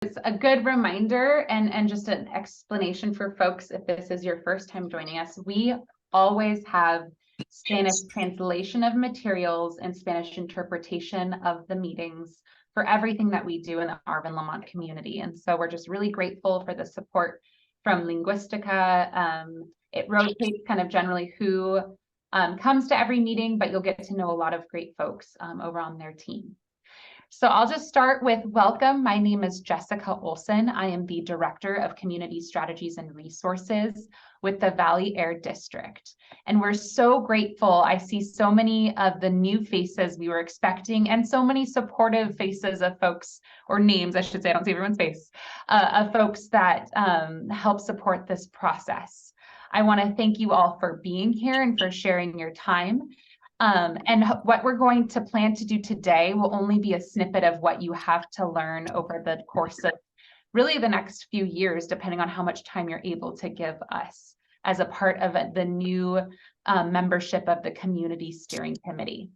It's a good reminder and just an explanation for folks if this is your first time joining us. We always have Spanish translation of materials and Spanish interpretation of the meetings for everything that we do in the Arvin Lamont community. And so we're just really grateful for the support from Linguistica. It rotates kind of generally who comes to every meeting, but you'll get to know a lot of great folks over on their team. So I'll just start with welcome. My name is Jessica Olson. I am the Director of Community Strategies and Resources with the Valley Air District. And we're so grateful. I see so many of the new faces we were expecting and so many supportive faces of folks, or names, I should say, I don't see everyone's face, of folks that help support this process. I want to thank you all for being here and for sharing your time. And what we're going to plan to do today will only be a snippet of what you have to learn over the course of really the next few years, depending on how much time you're able to give us as a part of the new membership of the Community Steering Committee.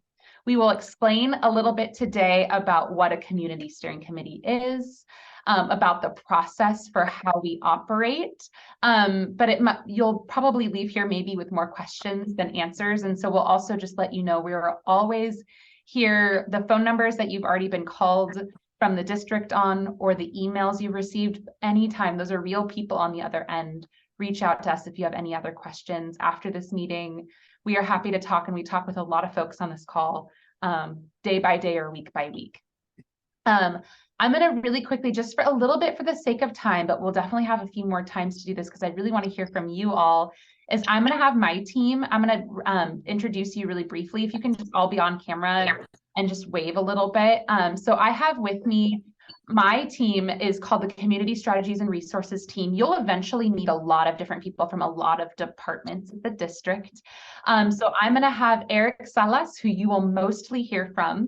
We will explain a little bit today about what a Community Steering Committee is, about the process for how we operate, but you'll probably leave here maybe with more questions than answers. And so we'll also just let you know we're always here. The phone numbers that you've already been called from the district on, or the emails you've received anytime, those are real people on the other end. Reach out to us if you have any other questions after this meeting. We are happy to talk, and we talk with a lot of folks on this call day by day or week by week. I'm going to really quickly, just for a little bit for the sake of time, but we'll definitely have a few more times to do this because I really want to hear from you all, is I'm going to have my team, I'm going to introduce you really briefly. If you can just all be on camera and just wave a little bit. So I have with me, my team is called the Community Strategies and Resources team. You'll eventually meet a lot of different people from a lot of departments of the district. So I'm going to have Eric Salas, who you will mostly hear from.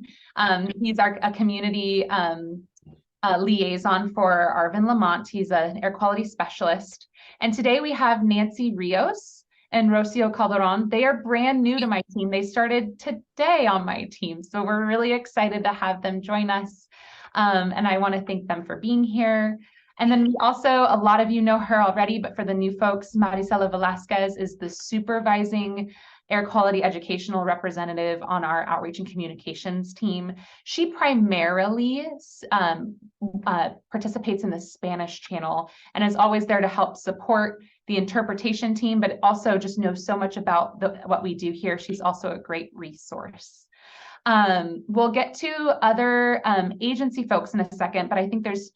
He's a community liaison for Arvin Lamont. He's an air quality specialist. And today we have Nancy Rios and Rocio Calderon. They are brand new to my team. They started today on my team. So we're really excited to have them join us. And I want to thank them for being here. And then we also, a lot of you know her already, but for the new folks, Maricela Velasquez is the supervising air quality educational representative on our outreach and communications team. She primarily participates in the Spanish channel and is always there to help support the interpretation team, but also just knows so much about what we do here. She's also a great resource. We'll get to other agency folks in a second, but I think there's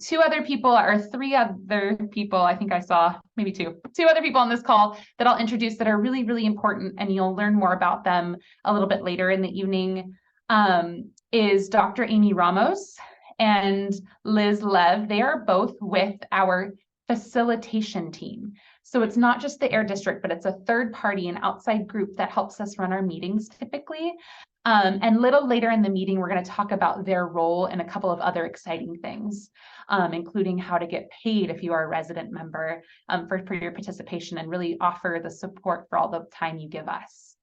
two other people or three other people, I think I saw maybe two other people on this call that I'll introduce that are really, really important, and you'll learn more about them a little bit later in the evening, is Dr. Amy Ramos and Liz Lev. They are both with our facilitation team. So it's not just the Air District, but it's a third party, an outside group that helps us run our meetings typically. And a little later in the meeting, we're going to talk about their role and a couple of other exciting things, including how to get paid if you are a resident member for your participation, and really offer the support for all the time you give us.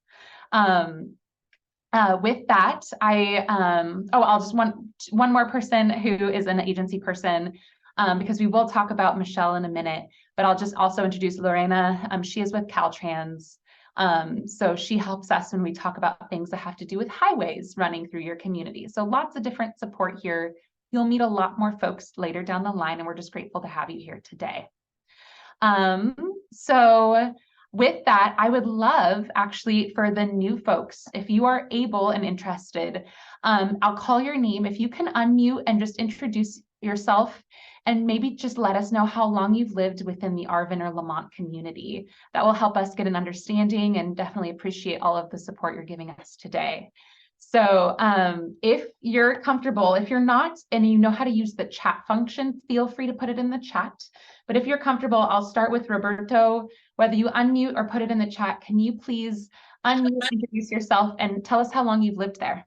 With that, I'll just one more person who is an agency person, because we will talk about Michelle in a minute, but I'll just also introduce Lorena. She is with Caltrans. So she helps us when we talk about things that have to do with highways running through your community. So lots of different support here. You'll meet a lot more folks later down the line, and we're just grateful to have you here today. So with that, I would love actually for the new folks, if you are able and interested, I'll call your name. If you can unmute and just introduce yourself and maybe just let us know how long you've lived within the Arvin or Lamont community. That will help us get an understanding and definitely appreciate all of the support you're giving us today. So if you're comfortable, if you're not and you know how to use the chat function, feel free to put it in the chat. But if you're comfortable, I'll start with Roberto. Whether you unmute or put it in the chat, can you please unmute, introduce yourself, and tell us how long you've lived there?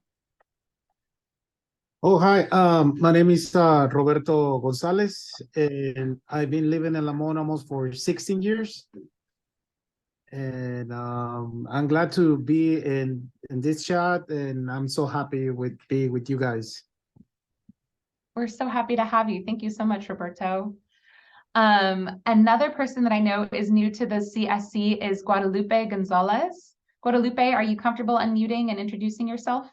Oh, hi. My name is Roberto Gonzalez, and I've been living in Lamont almost for 16 years. And I'm glad to be in this chat, and I'm so happy with being with you guys. We're so happy to have you. Thank you so much, Roberto. Another person that I know is new to the CSC is Guadalupe Gonzalez. Guadalupe, are you comfortable unmuting and introducing yourself?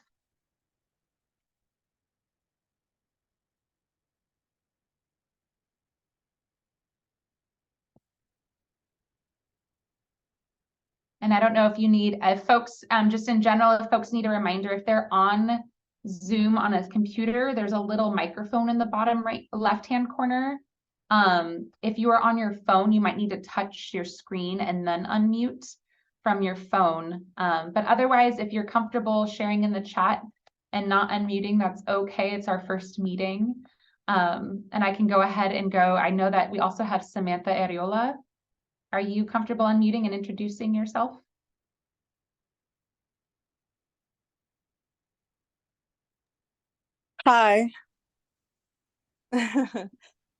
And I don't know if you need, if folks, just in general, if folks need a reminder, if they're on Zoom on a computer, there's a little microphone in the bottom right left-hand corner. If you are on your phone, you might need to touch your screen and then unmute from your phone. But otherwise, if you're comfortable sharing in the chat and not unmuting, that's okay. It's our first meeting. And I can go ahead and go. I know that we also have Samantha Ariola. Are you comfortable unmuting and introducing yourself? Hi.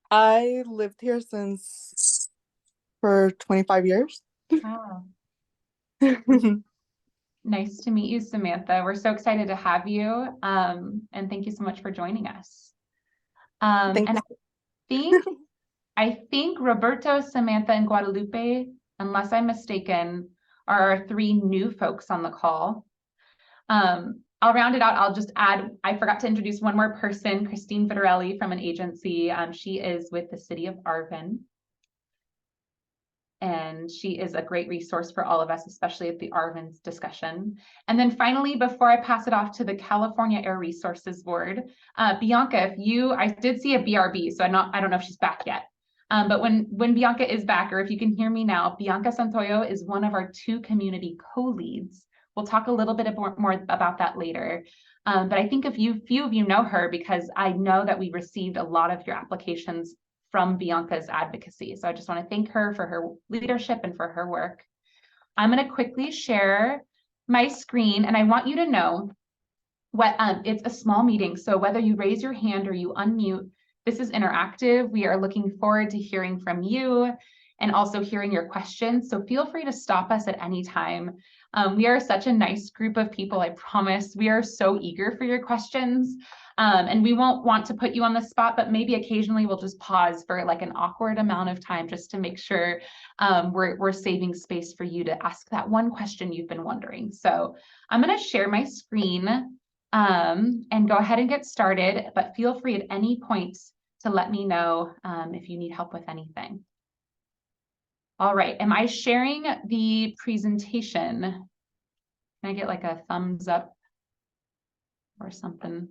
I lived here since for 25 years. Wow. Nice to meet you, Samantha. We're so excited to have you. And thank you so much for joining us. Thank And I think Roberto, Samantha, and Guadalupe, unless I'm mistaken, are our three new folks on the call. I'll round it out. I'll just add, I forgot to introduce one more person, Christine Vitarelli from an agency. She is with the city of Arvin. And she is a great resource for all of us, especially at the Arvin's discussion. And then finally, before I pass it off to the California Air Resources Board, Bianca, I did see a BRB, so I don't know if she's back yet. But when Bianca is back, or if you can hear me now, Bianca Santoyo is one of our 2 community co-leads. We'll talk a little bit more about that later. But I think few of you know her because I know that we received a lot of your applications from Bianca's advocacy. So I just want to thank her for her leadership and for her work. I'm going to quickly share my screen, and I want you to know what it's a small meeting. So whether you raise your hand or you unmute, this is interactive. We are looking forward to hearing from you and also hearing your questions. So feel free to stop us at any time. We are such a nice group of people, I promise. We are so eager for your questions. And we won't want to put you on the spot, but maybe occasionally we'll just pause for like an awkward amount of time just to make sure we're saving space for you to ask that one question you've been wondering. So I'm going to share my screen and go ahead and get started, but feel free at any point to let me know if you need help with anything. All right, am I sharing the presentation? Can I get like a thumbs up or something?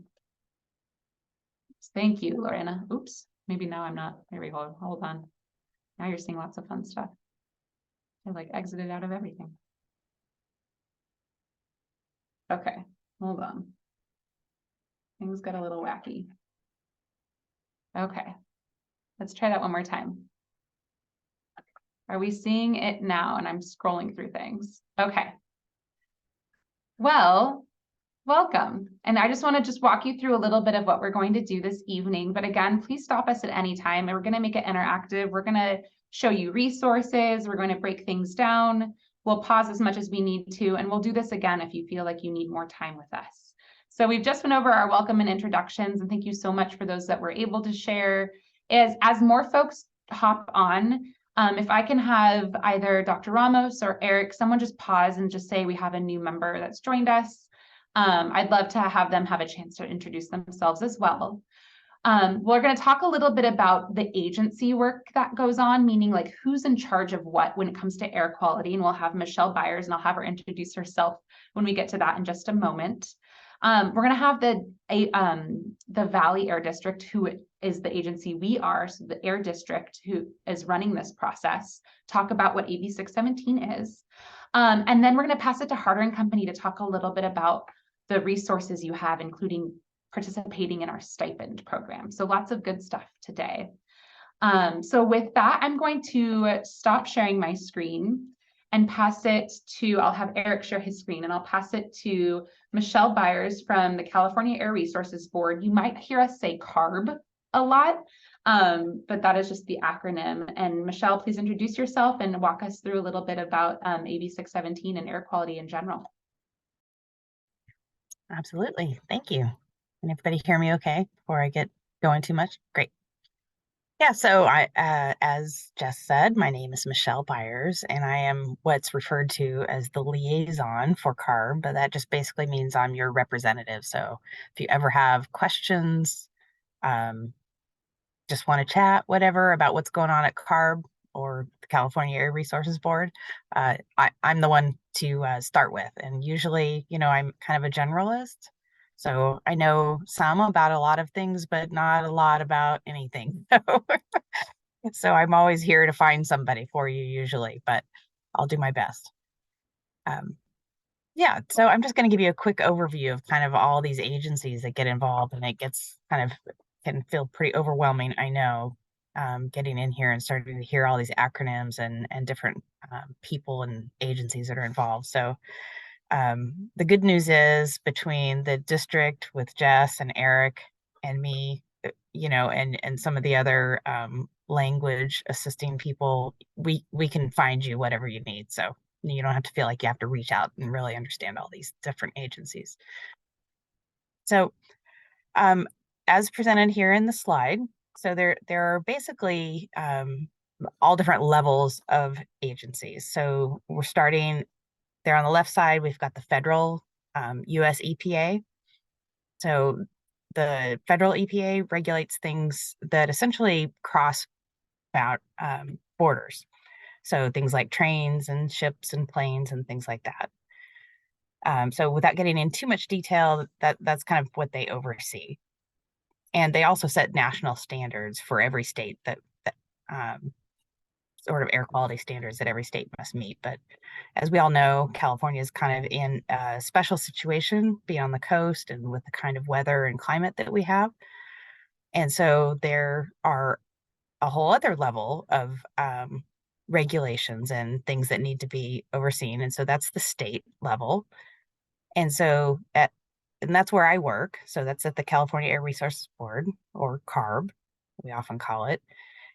Thank you, Lorena. Oops, maybe now I'm not. There we go. Hold on. Now you're seeing lots of fun stuff. I like exited out of everything. Okay, hold on. Things got a little wacky. Okay, let's try that one more time. Are we seeing it now? And I'm scrolling through things. Okay. Well, welcome. And I just want to walk you through a little bit of what we're going to do this evening. But again, please stop us at any time. And we're going to make it interactive. We're going to show you resources. We're going to break things down. We'll pause as much as we need to. And we'll do this again if you feel like you need more time with us. So we've just went over our welcome and introductions. And thank you so much for those that were able to share. As more folks hop on, if I can have either Dr. Ramos or Eric, someone just pause and just say we have a new member that's joined us. I'd love to have them have a chance to introduce themselves as well. We're going to talk a little bit about the agency work that goes on, meaning like who's in charge of what when it comes to air quality. And we'll have Michelle Byers, and I'll have her introduce herself when we get to that in just a moment. We're going to have the Valley Air District, who is the agency we are, so the Air District who is running this process, talk about what AB 617 is. And then we're going to pass it to Harder & Company to talk a little bit about the resources you have, including participating in our stipend program. So lots of good stuff today. So with that, I'm going to stop sharing my screen and pass it to, I'll have Eric share his screen, and I'll pass it to Michelle Byers from the California Air Resources Board. You might hear us say CARB a lot, but that is just the acronym. And Michelle, please introduce yourself and walk us through a little bit about AB 617 and air quality in general. Absolutely. Thank you. Can everybody hear me okay before I get Going too much? Great. Yeah, so as Jess said, my name is Michelle Byers, and I am what's referred to as the liaison for CARB, but that just basically means I'm your representative. So if you ever have questions, um, just want to chat, whatever, about what's going on at CARB or the California Air Resources Board, I'm the one to start with. And usually, I'm kind of a generalist. So I know some about a lot of things, but not a lot about anything. So I'm always here to find somebody for you usually, but I'll do my best. Yeah, so I'm just going to give you a quick overview of kind of all these agencies that get involved, and it gets can feel pretty overwhelming, I know, getting in here and starting to hear all these acronyms and different people and agencies that are involved. So the good news is between the district with Jess and Eric and me, and some of the other language assisting people, we can find you whatever you need. So you don't have to feel like you have to reach out and really understand all these different agencies. So as presented here in the slide, so there are basically all different levels of agencies. So we're starting there on the left side, we've got the federal US EPA. So the federal EPA regulates things that essentially cross about borders. So things like trains and ships and planes and things like that. So without getting in too much detail, that's kind of what they oversee. And they also set national standards for every state that sort of air quality standards that every state must meet. But as we all know, California is kind of in a special situation, being on the coast and with the kind of weather and climate that we have. And so there are a whole other level of regulations and things that need to be overseen. And so that's the state level. And so and that's where I work. So that's at the California Air Resources Board, or CARB, we often call it.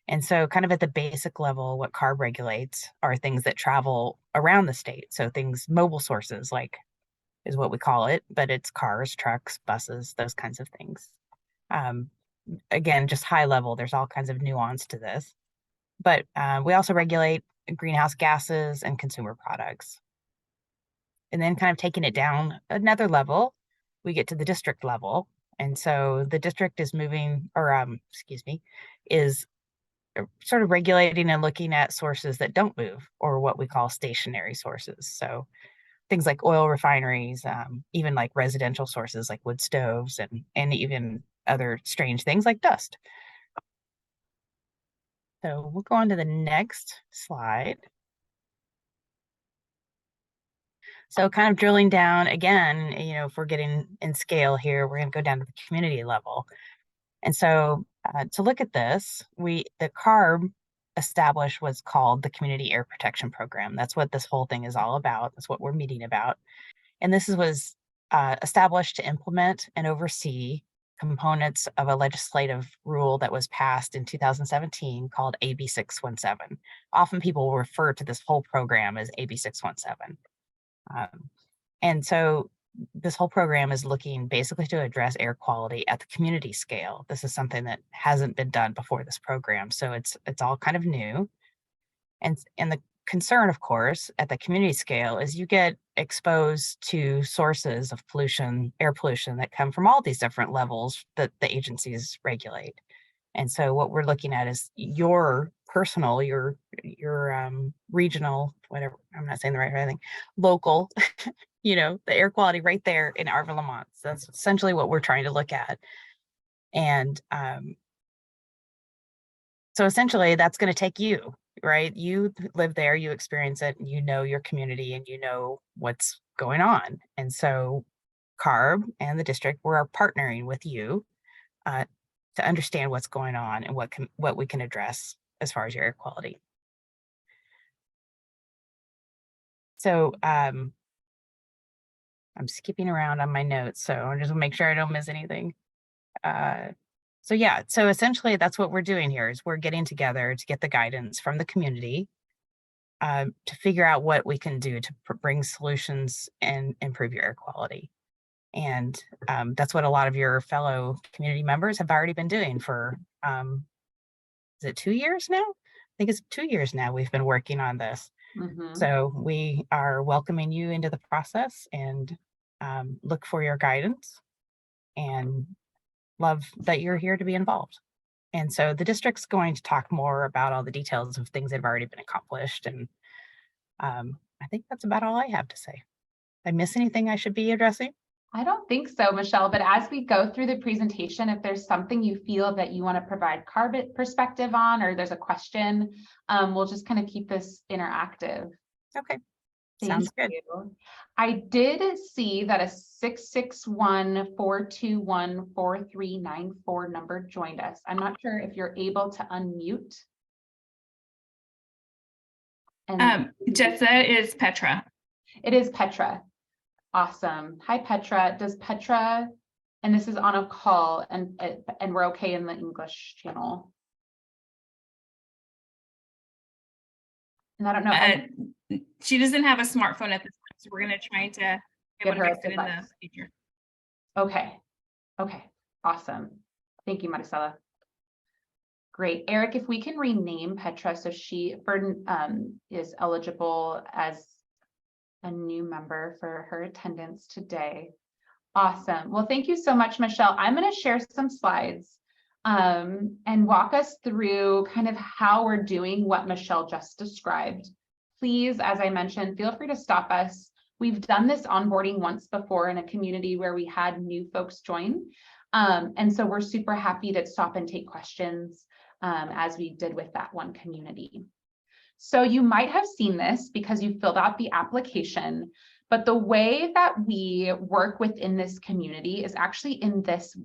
And so kind of at the basic level, what CARB regulates are things that travel around the state. So things, mobile sources, like is what we call it, but it's cars, trucks, buses, those kinds of things. Again, just high level, there's all kinds of nuance to this. But we also regulate greenhouse gases and consumer products. And then kind of taking it down another level, we get to the district level. And so the district is moving, or is sort of regulating and looking at sources that don't move, or what we call stationary sources. So things like oil refineries, even like residential sources like wood stoves, and even other strange things like dust. So we'll go on to the next slide. So kind of drilling down again, if we're getting in scale here, we're going to go down to the community level. And so to look at this, the CARB established what's called the Community Air Protection Program. That's what this whole thing is all about. That's what we're meeting about. And this was established to implement and oversee components of a legislative rule that was passed in 2017 called AB 617. Often people will refer to this whole program as AB 617. And so this whole program is looking basically to address air quality at the community scale. This is something that hasn't been done before this program. So it's all kind of new. And the concern, of course, at the community scale is you get exposed to sources of pollution, air pollution, that come from all these different levels that the agencies regulate. And so what we're looking at is your personal, your regional, whatever, I'm not saying the right thing, local, the air quality right there in Arvin, Lamont. So that's essentially what we're trying to look at. And so essentially that's going to take you, right? You live there, you experience it, you know your community, and you know what's going on. And so CARB and the district, we're partnering with you to understand what's going on and what we can address as far as your air quality. So I'm skipping around on my notes, so I just want to make sure I don't miss anything. So yeah, so essentially that's what we're doing here is we're getting together to get the guidance from the community to figure out what we can do to bring solutions and improve your air quality. And that's what a lot of your fellow community members have already been doing for, is it 2 years now? I think it's 2 years now we've been working on this. Mhm. So we are welcoming you into the process and look for your guidance and love that you're here to be involved. And so the district's going to talk more about all the details of things that have already been accomplished. And I think that's about all I have to say. Did I miss anything I should be addressing? I don't think so, Michelle, but as we go through the presentation, if there's something you feel that you want to provide carbon perspective on, or there's a question, we'll just kind of keep this interactive. Okay, Thank sounds good. you. I did see that a 661-421-4394 number joined us. I'm not sure if you're able to unmute. And Jess, that is Petra. it is Petra. Awesome. Hi, Petra. Does Petra, and this is on a call, and we're okay in the English channel. And I don't know. She doesn't have a smartphone at this time, so we're going to try to be able to fix it in the future. Okay. Okay. Awesome. Thank you, Maricela. Great. Eric, if we can rename Petra so she is eligible as a new member for her attendance today. Awesome. Well, thank you so much, Michelle. I'm going to share some slides and walk us through kind of how we're doing what Michelle just described. Please, as I mentioned, feel free to stop us. We've done this onboarding once before in a community where we had new folks join. And so we're super happy to stop and take questions as we did with that one community. So you might have seen this because you filled out the application, but the way that we work within this community is actually in this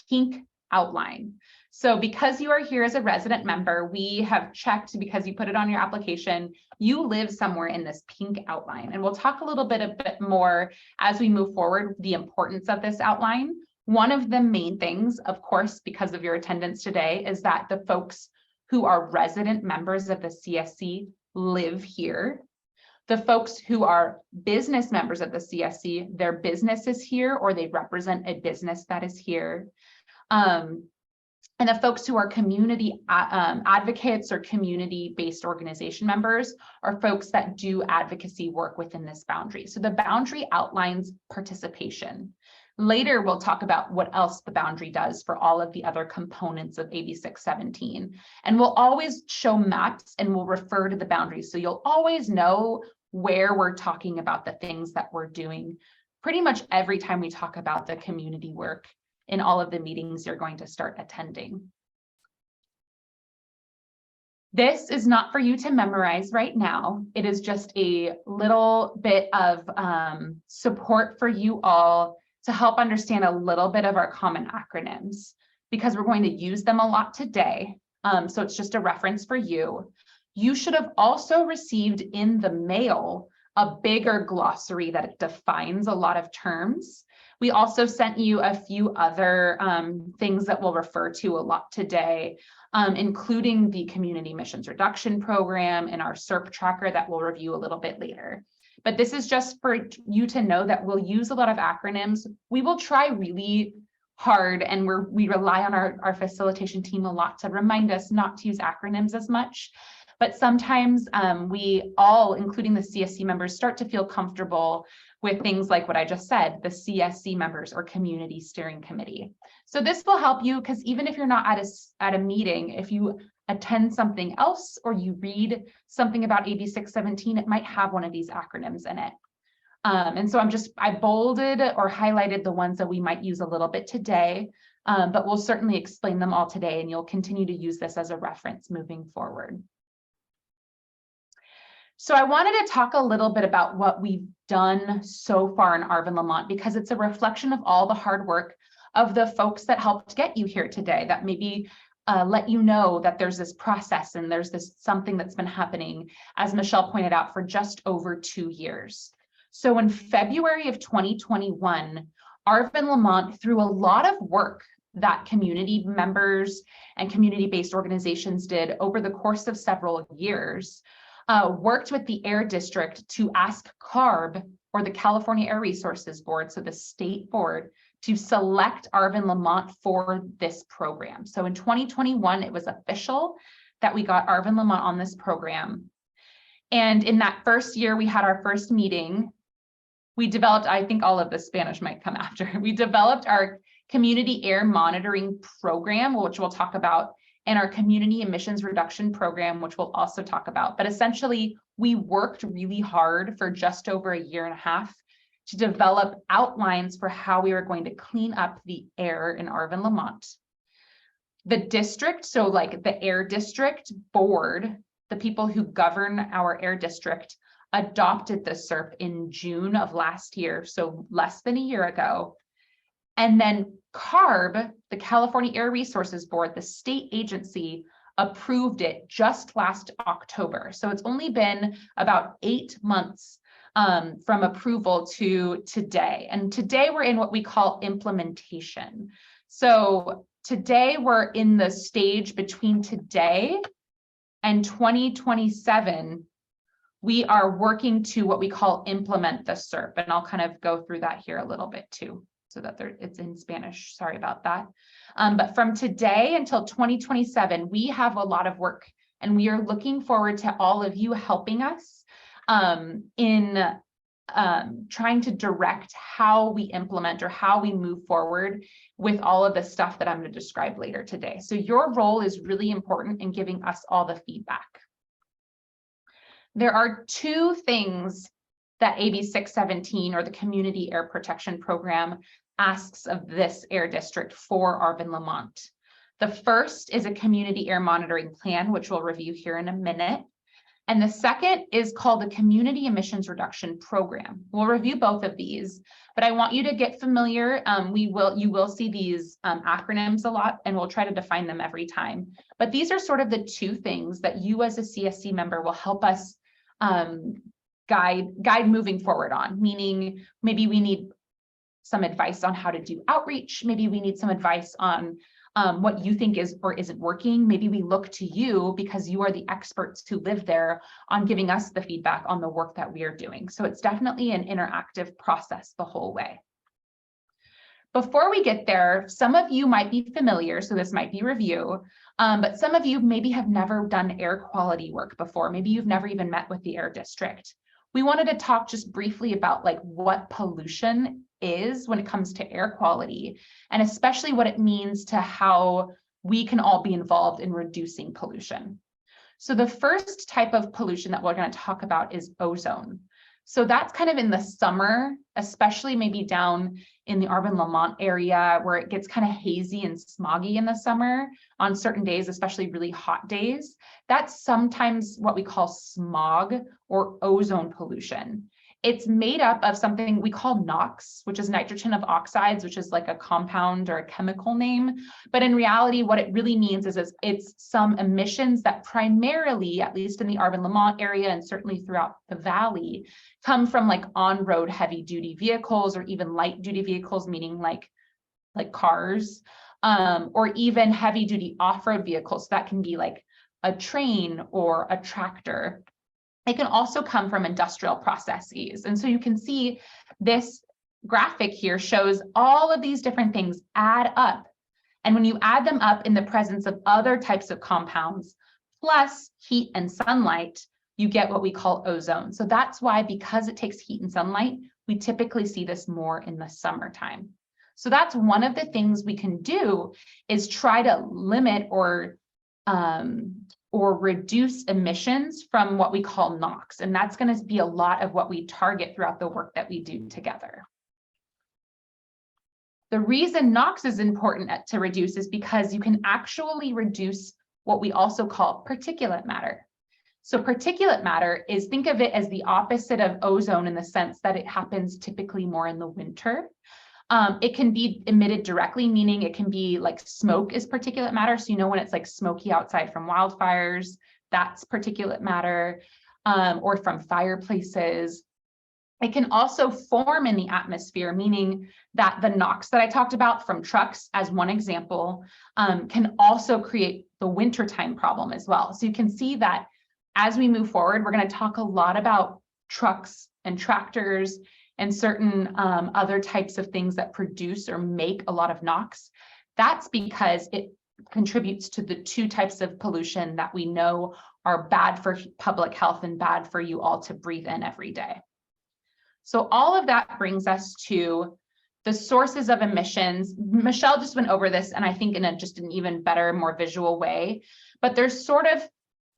pink outline. So because you are here as a resident member, we have checked, because you put it on your application, you live somewhere in this pink outline. And we'll talk a bit more as we move forward, the importance of this outline. One of the main things, of course, because of your attendance today, is that the folks who are resident members of the CSC live here. The folks who are business members of the CSC, their business is here, or they represent a business that is here. And the folks who are community advocates or community-based organization members are folks that do advocacy work within this boundary. So the boundary outlines participation. Later, we'll talk about what else the boundary does for all of the other components of AB 617. And we'll always show maps and we'll refer to the boundaries. So you'll always know where we're talking about the things that we're doing pretty much every time we talk about the community work in all of the meetings you're going to start attending. This is not for you to memorize right now. It is just a little bit of support for you all to help understand a little bit of our common acronyms, because we're going to use them a lot today. So it's just a reference for you. You should have also received in the mail a bigger glossary that defines a lot of terms. We also sent you a few other things that we'll refer to a lot today, including the Community Missions Reduction Program and our SERP tracker that we'll review a little bit later. But this is just for you to know that we'll use a lot of acronyms. We will try really hard, and we rely on our facilitation team a lot to remind us not to use acronyms as much. But sometimes we all, including the CSC members, start to feel comfortable with things like what I just said, the CSC members or Community Steering Committee. So this will help you, because even if you're not at a meeting, if you attend something else or you read something about AB 617, it might have one of these acronyms in it. And so I bolded or highlighted the ones that we might use a little bit today, but we'll certainly explain them all today, and you'll continue to use this as a reference moving forward. So I wanted to talk a little bit about what we've done so far in Arvin, Lamont, because it's a reflection of all the hard work of the folks that helped get you here today, that maybe let you know that there's this process and there's this something that's been happening, as Michelle pointed out, for just over 2 years. So in February of 2021, Arvin, Lamont, through a lot of work that community members and community-based organizations did over the course of several years, worked with the Air District to ask CARB, or the California Air Resources Board, so the state board, to select Arvin Lamont for this program. So in 2021, it was official that we got Arvin Lamont on this program. And in that first year, we had our first meeting. We developed, I think all of the Spanish might come after. We developed our community air monitoring program, which we'll talk about, and our community emissions reduction program, which we'll also talk about. But essentially, we worked really hard for just over a year and a half to develop outlines for how we were going to clean up the air in Arvin Lamont. The district, so like the Air District Board, the people who govern our air district, adopted the SERP in June of last year, so less than a year ago. And then CARB, the California Air Resources Board, the state agency, approved it just last October. So it's only been about 8 months from approval to today. And today we're in what we call implementation. So today we're in the stage between today and 2027. We are working to what we call implement the SERP. And I'll kind of go through that here a little bit too, so that it's in Spanish. Sorry about that. But from today until 2027, we have a lot of work, and we are looking forward to all of you helping us in trying to direct how we implement or how we move forward with all of the stuff that I'm going to describe later today. So your role is really important in giving us all the feedback. There are 2 things that AB 617, or the Community Air Protection Program, asks of this air district for Arvin Lamont. The first is a community air monitoring plan, which we'll review here in a minute. And the second is called the Community Emissions Reduction Program. We'll review both of these, but I want you to get familiar. You will see these acronyms a lot, and we'll try to define them every time. But these are sort of the 2 things that you as a CSC member will help us guide moving forward on, meaning maybe we need some advice on how to do outreach. Maybe we need some advice on what you think is or isn't working. Maybe we look to you because you are the experts who live there on giving us the feedback on the work that we are doing. So it's definitely an interactive process the whole way. Before we get there, some of you might be familiar, so this might be review, but some of you maybe have never done air quality work before. Maybe you've never even met with the Air District. We wanted to talk just briefly about like what pollution is when it comes to air quality, and especially what it means to how we can all be involved in reducing pollution. So the first type of pollution that we're going to talk about is ozone. So that's kind of in the summer, especially maybe down in the Arvin Lamont area where it gets kind of hazy and smoggy in the summer on certain days, especially really hot days. That's sometimes what we call smog or ozone pollution. It's made up of something we call NOx, which is nitrogen of oxides, which is like a compound or a chemical name. But in reality, what it really means is it's some emissions that primarily, at least in the Arvin Lamont area and certainly throughout the valley, come from like on-road heavy duty vehicles or even light duty vehicles, meaning like cars, or even heavy duty off-road vehicles. That can be like a train or a tractor. It can also come from industrial processes. And so you can see this graphic here shows all of these different things add up. And when you add them up in the presence of other types of compounds, plus heat and sunlight, you get what we call ozone. So that's why, because it takes heat and sunlight, we typically see this more in the summertime. So that's one of the things we can do, is try to limit or reduce emissions from what we call NOx. And that's going to be a lot of what we target throughout the work that we do together. The reason NOx is important to reduce is because you can actually reduce what we also call particulate matter. So particulate matter is, think of it as the opposite of ozone in the sense that it happens typically more in the winter. It can be emitted directly, meaning it can be like smoke is particulate matter. So you know when it's like smoky outside from wildfires, that's particulate matter, or from fireplaces. It can also form in the atmosphere, meaning that the NOx that I talked about from trucks, as one example, can also create the wintertime problem as well. So you can see that as we move forward, we're going to talk a lot about trucks and tractors and certain other types of things that produce or make a lot of NOx. That's because it contributes to the two types of pollution that we know are bad for public health and bad for you all to breathe in every day. So all of that brings us to the sources of emissions. Michelle just went over this, and I think in just an even better, more visual way, but there's sort of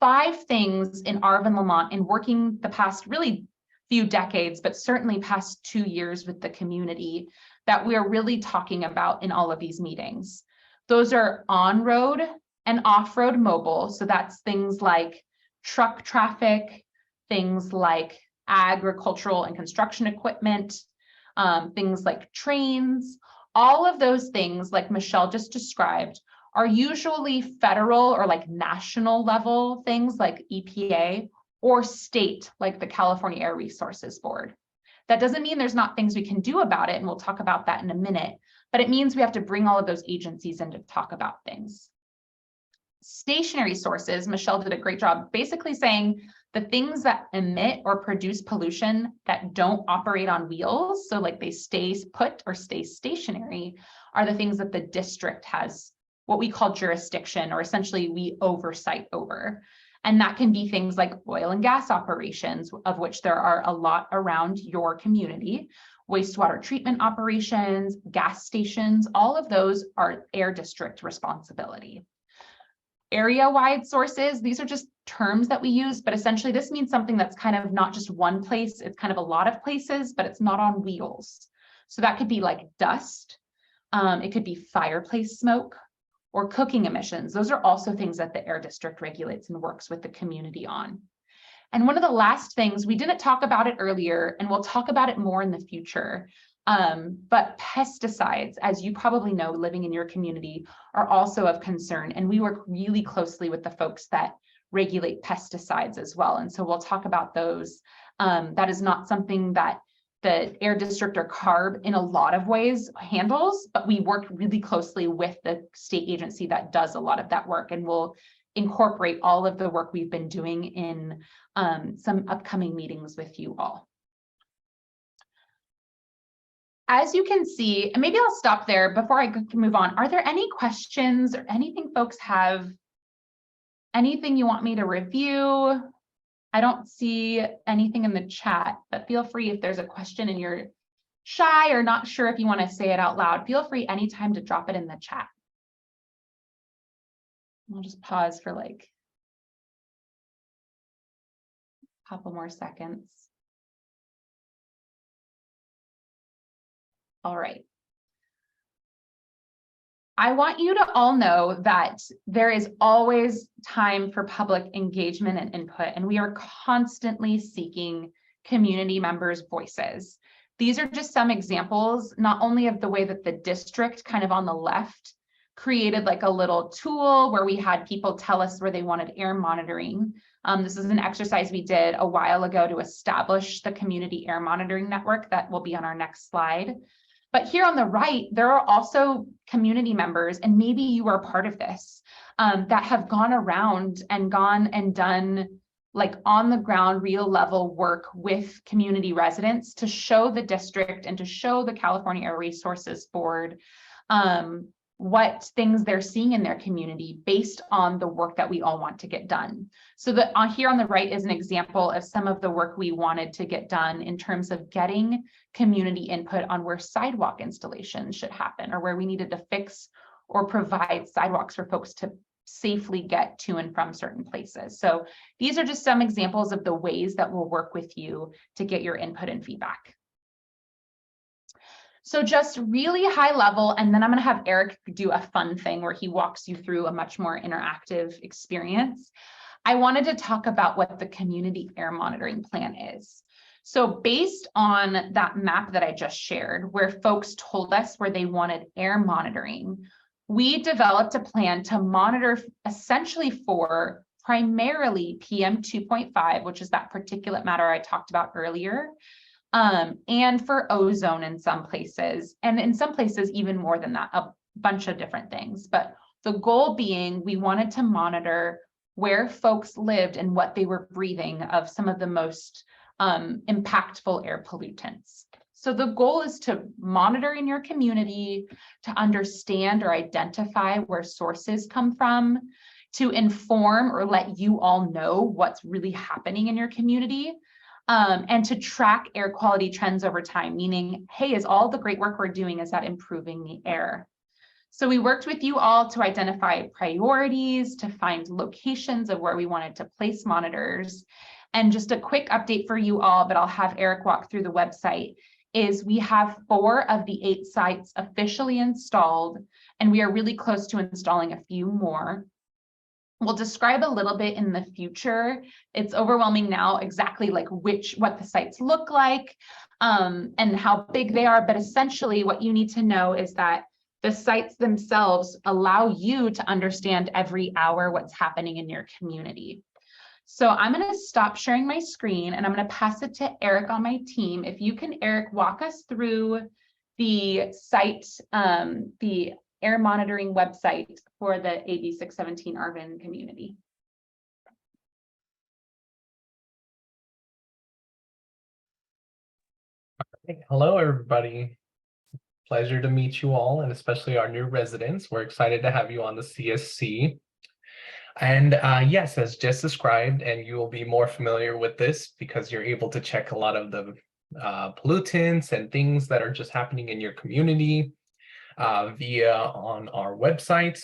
5 things in Arvin, Lamont, in working the past really few decades, but certainly past 2 years with the community, that we're really talking about in all of these meetings. Those are on-road and off-road mobile. So that's things like truck traffic, things like agricultural and construction equipment, things like trains. All of those things, like Michelle just described, are usually federal or like national level things like EPA, or state like the California Air Resources Board. That doesn't mean there's not things we can do about it, and we'll talk about that in a minute, but it means we have to bring all of those agencies in to talk about things. Stationary sources, Michelle did a great job basically saying the things that emit or produce pollution that don't operate on wheels, so like they stay put or stay stationary, are the things that the district has what we call jurisdiction, or essentially we oversight over. And that can be things like oil and gas operations, of which there are a lot around your community, wastewater treatment operations, gas stations, all of those are air district responsibility. Area-wide sources, these are just terms that we use, but essentially this means something that's kind of not just one place, it's kind of a lot of places, but it's not on wheels. So that could be like dust, it could be fireplace smoke, or cooking emissions. Those are also things that the air district regulates and works with the community on. And one of the last things, we didn't talk about it earlier, and we'll talk about it more in the future, but pesticides, as you probably know, living in your community, are also of concern. And we work really closely with the folks that regulate pesticides as well. And so we'll talk about those. That is not something that the air district or CARB in a lot of ways handles, but we work really closely with the state agency that does a lot of that work, and we'll incorporate all of the work we've been doing in some upcoming meetings with you all. As you can see, and maybe I'll stop there before I can move on. Are there any questions or anything folks have? Anything you want me to review? I don't see anything in the chat, but feel free if there's a question and you're shy or not sure if you want to say it out loud, feel free anytime to drop it in the chat. I'll just pause for like a couple more seconds. All right. I want you to all know that there is always time for public engagement and input, and we are constantly seeking community members' voices. These are just some examples, not only of the way that the district kind of on the left created like a little tool where we had people tell us where they wanted air monitoring. This is an exercise we did a while ago to establish the community air monitoring network that will be on our next slide. But here on the right, there are also community members, and maybe you are part of this, that have gone around and done like on the ground, real level work with community residents to show the district and to show the California Air Resources Board what things they're seeing in their community based on the work that we all want to get done. So that here on the right is an example of some of the work we wanted to get done in terms of getting community input on where sidewalk installations should happen, or where we needed to fix or provide sidewalks for folks to safely get to and from certain places. So these are just some examples of the ways that we'll work with you to get your input and feedback. So just really high level, and then I'm going to have Eric do a fun thing where he walks you through a much more interactive experience. I wanted to talk about what the community air monitoring plan is. So based on that map that I just shared, where folks told us where they wanted air monitoring, we developed a plan to monitor essentially for primarily PM 2.5, which is that particulate matter I talked about earlier, and for ozone in some places, and in some places even more than that, a bunch of different things. But the goal being we wanted to monitor where folks lived and what they were breathing of some of the most impactful air pollutants. So the goal is to monitor in your community, to understand or identify where sources come from, to inform or let you all know what's really happening in your community, and to track air quality trends over time, meaning, hey, is all the great work we're doing, is that improving the air? So we worked with you all to identify priorities, to find locations of where we wanted to place monitors. And just a quick update for you all, but I'll have Eric walk through the website, is we have 4 of the 8 sites officially installed, and we are really close to installing a few more. We'll describe a little bit in the future. It's overwhelming now exactly like what the sites look like and how big they are, but essentially what you need to know is that the sites themselves allow you to understand every hour what's happening in your community. So I'm going to stop sharing my screen and I'm going to pass it to Eric on my team. If you can, Eric, walk us through the site, the air monitoring website for the AB 617 Arvin community. Hello, everybody. Pleasure to meet you all, and especially our new residents. We're excited to have you on the CSC. And yes, as just described, and you will be more familiar with this because you're able to check a lot of the pollutants and things that are just happening in your community via on our website.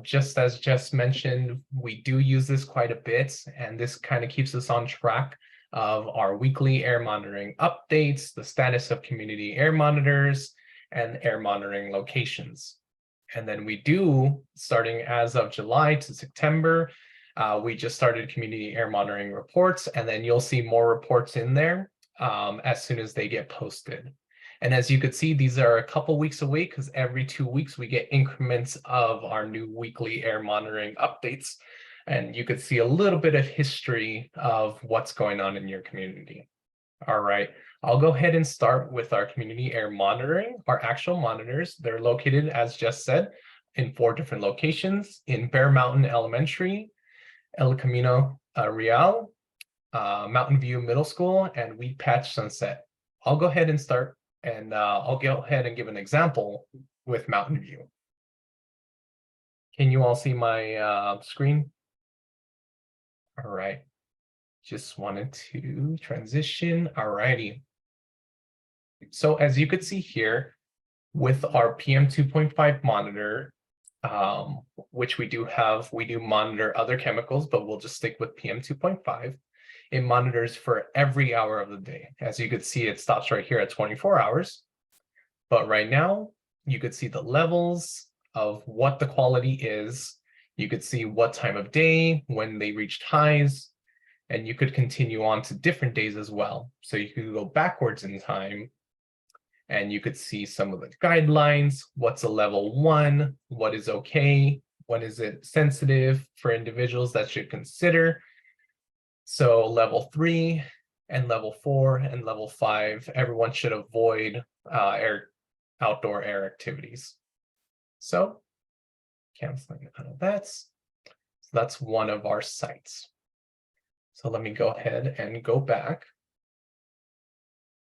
Just as Jess mentioned, we do use this quite a bit, and this kind of keeps us on track of our weekly air monitoring updates, the status of community air monitors, and air monitoring locations. And then we do, starting as of July to September, we just started community air monitoring reports, and then you'll see more reports in there as soon as they get posted. And as you could see, these are a couple weeks away because every 2 weeks we get increments of our new weekly air monitoring updates. And you could see a little bit of history of what's going on in your community. All right, I'll go ahead and start with our community air monitoring, our actual monitors. They're located, as just said, in 4 different locations: in Bear Mountain Elementary, El Camino Real, Mountain View Middle School, and Weed Patch Sunset. I'll go ahead and start, and I'll go ahead and give an example with Mountain View. Can you all see my screen? All right. Just wanted to transition. All righty. So as you could see here, with our PM 2.5 monitor, which we do monitor other chemicals, but we'll just stick with PM 2.5. It monitors for every hour of the day. As you could see, it stops right here at 24 hours. But right now, you could see the levels of what the quality is. You could see what time of day, when they reached highs, and you could continue on to different days as well. So you could go backwards in time and you could see some of the guidelines. What's a level 1? What is okay? When is it sensitive for individuals that should consider? So level 3 and level 4 and level 5, everyone should avoid outdoor air activities. So canceling out of that. So that's one of our sites. So let me go ahead and go back.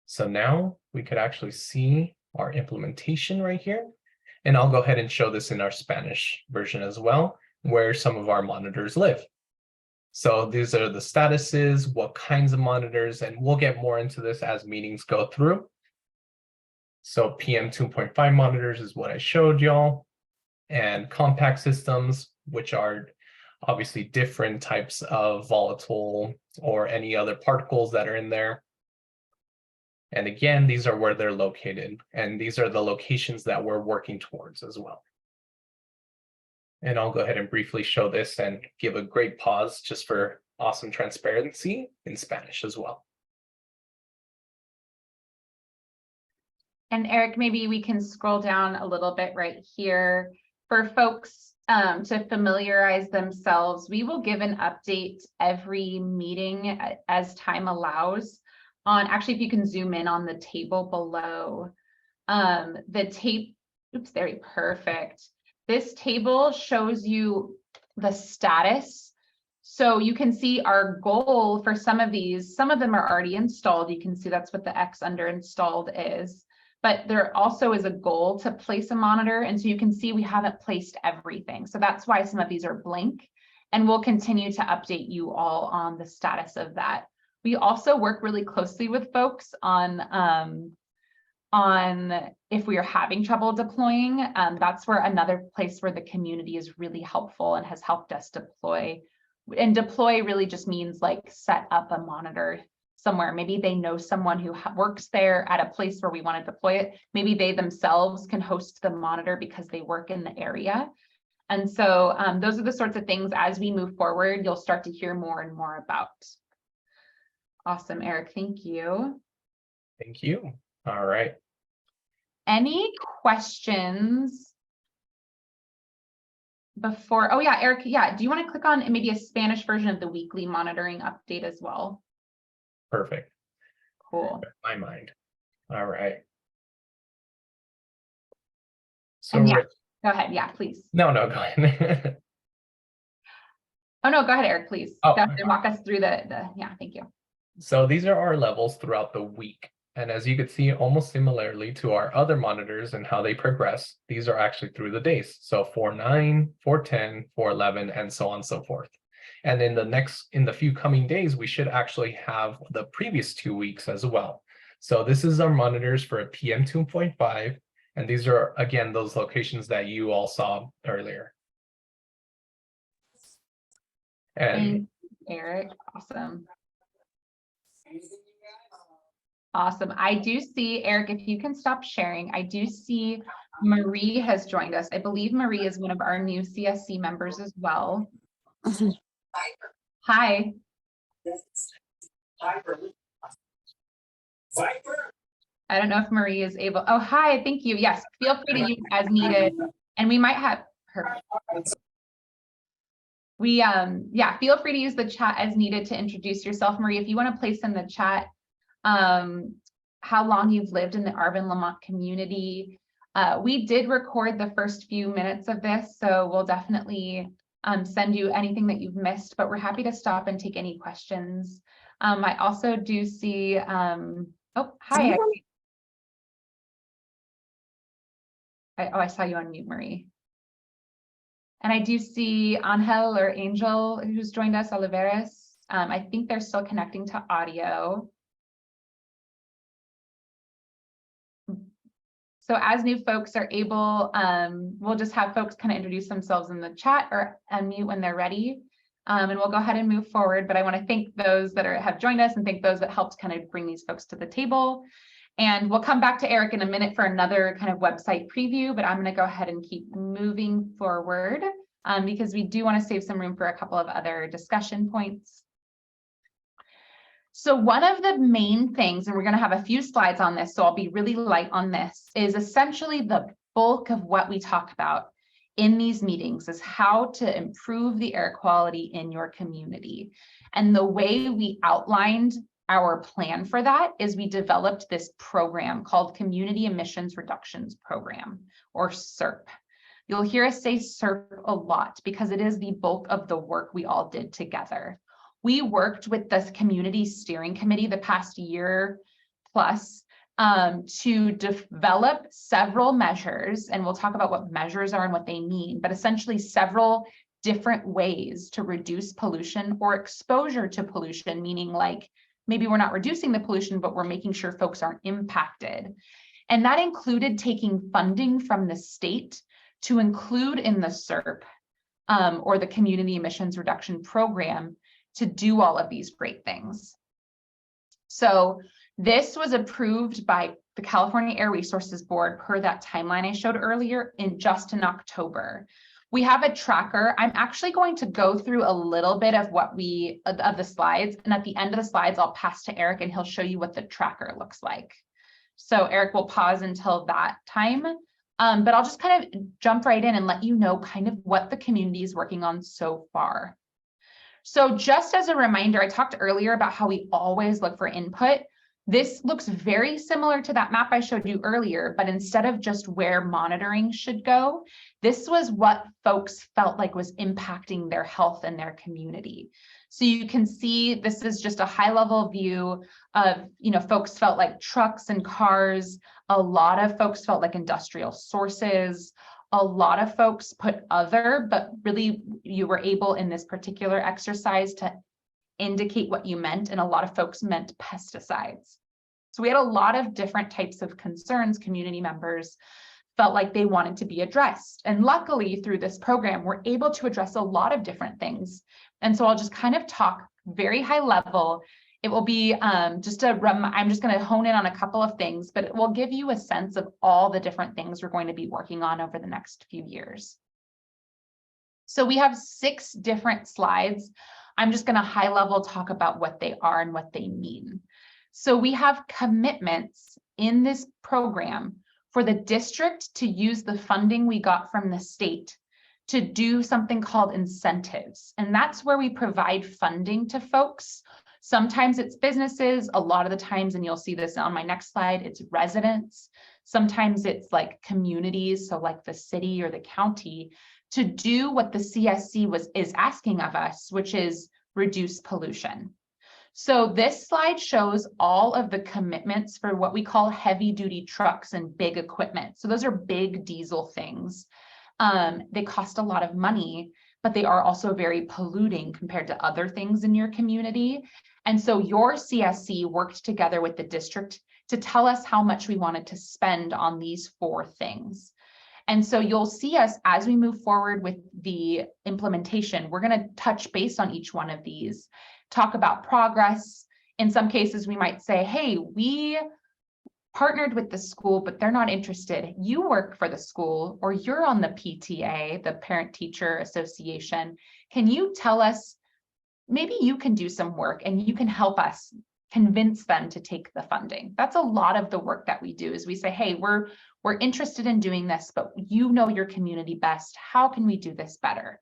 So now we could actually see our implementation right here. And I'll go ahead and show this in our Spanish version as well, where some of our monitors live. So these are the statuses, what kinds of monitors, and we'll get more into this as meetings go through. So PM 2.5 monitors is what I showed y'all, and compact systems, which are obviously different types of volatile or any other particles that are in there. And again, these are where they're located, and these are the locations that we're working towards as well. And I'll go ahead and briefly show this and give a great pause just for awesome transparency in Spanish as well. And Eric, maybe we can scroll down a little bit right here for folks to familiarize themselves. We will give an update every meeting as time allows on, actually, if you can zoom in on the table below, perfect. This table shows you the status So you can see our goal for some of these, some of them are already installed. You can see that's what the X under installed is. But there also is a goal to place a monitor. And so you can see we haven't placed everything. So that's why some of these are blank. And we'll continue to update you all on the status of that. We also work really closely with folks on if we are having trouble deploying. That's where another place where the community is really helpful and has helped us deploy. And deploy really just means like set up a monitor somewhere. Maybe they know someone who works there at a place where we want to deploy it. Maybe they themselves can host the monitor because they work in the area. And so those are the sorts of things as we move forward, you'll start to hear more and more about. Awesome, Eric, thank you. Thank you. All right. Any questions before? Oh yeah, Eric, yeah. Do you want to click on maybe a Spanish version of the weekly monitoring update as well? Perfect. Cool. My mind. All right. So And yeah, go ahead. Yeah, please. no, go ahead. Oh no, go ahead, Eric, please. Oh. Walk us through the yeah, thank you. So these are our levels throughout the week. And as you can see, almost similarly to our other monitors and how they progress, these are actually through the days. So 4/9, 4/10, 4/11, and so on and so forth. And in the few coming days, we should actually have the previous 2 weeks as well. So this is our monitors for a PM 2.5. And these are, again, those locations that you all saw earlier. And Eric, awesome. Awesome. I do see, Eric, if you can stop sharing, I do see Marie has joined us. I believe Marie is one of our new CSC members as well. Hi. I don't know if Marie is able. Oh, hi. Thank you. Yes, feel free to use as needed. And we might have her. Yeah, feel free to use the chat as needed to introduce yourself. Marie, if you want to place in the chat how long you've lived in the Arvin Lamont community. We did record the first few minutes of this, so we'll definitely send you anything that you've missed, but we're happy to stop and take any questions. I also do see, oh, hi. I saw you on mute, Marie. And I do see Angel or Angel who's joined us, Oliveras. I think they're still connecting to audio. So as new folks are able, we'll just have folks kind of introduce themselves in the chat or unmute when they're ready. And we'll go ahead and move forward. But I want to thank those that have joined us and thank those that helped kind of bring these folks to the table. And we'll come back to Eric in a minute for another kind of website preview, but I'm going to go ahead and keep moving forward because we do want to save some room for a couple of other discussion points. So one of the main things, and we're going to have a few slides on this, so I'll be really light on this, is essentially the bulk of what we talk about in these meetings is how to improve the air quality in your community. And the way we outlined our plan for that is we developed this program called Community Emissions Reductions Program, or CERP. You'll hear us say CERP a lot because it is the bulk of the work we all did together. We worked with the community steering committee the past year plus to develop several measures, and we'll talk about what measures are and what they mean, but essentially several different ways to reduce pollution or exposure to pollution, meaning like maybe we're not reducing the pollution, but we're making sure folks aren't impacted. And that included taking funding from the state to include in the CERP or the Community Emissions Reduction Program to do all of these great things. So this was approved by the California Air Resources Board per that timeline I showed earlier in October. We have a tracker. I'm actually going to go through a little bit of what of the slides, and at the end of the slides, I'll pass to Eric and he'll show you what the tracker looks like. So Eric will pause until that time, but I'll just kind of jump right in and let you know kind of what the community is working on so far. So just as a reminder, I talked earlier about how we always look for input. This looks very similar to that map I showed you earlier, but instead of just where monitoring should go, this was what folks felt like was impacting their health and their community. So you can see this is just a high level view of, folks felt like trucks and cars. A lot of folks felt like industrial sources. A lot of folks put other, but really you were able in this particular exercise to indicate what you meant, and a lot of folks meant pesticides. So we had a lot of different types of concerns community members felt like they wanted to be addressed. And luckily through this program, we're able to address a lot of different things. And so I'll just kind of talk very high level. It will be I'm just going to hone in on a couple of things, but it will give you a sense of all the different things we're going to be working on over the next few years. So we have 6 different slides. I'm just going to high level talk about what they are and what they mean. So we have commitments in this program for the district to use the funding we got from the state to do something called incentives. And that's where we provide funding to folks. Sometimes it's businesses, a lot of the times, and you'll see this on my next slide, it's residents. Sometimes it's like communities, so like the city or the county, to do what the CSC is asking of us, which is reduce pollution. So this slide shows all of the commitments for what we call heavy duty trucks and big equipment. So those are big diesel things. They cost a lot of money, but they are also very polluting compared to other things in your community. And so your CSC worked together with the district to tell us how much we wanted to spend on these 4 things. And so you'll see us as we move forward with the implementation, we're going to touch base on each one of these, talk about progress. In some cases, we might say, hey, we partnered with the school, but they're not interested. You work for the school, or you're on the PTA, the Parent Teacher Association. Can you tell us, maybe you can do some work and you can help us convince them to take the funding? That's a lot of the work that we do, is we say, hey, we're interested in doing this, but you know your community best. How can we do this better?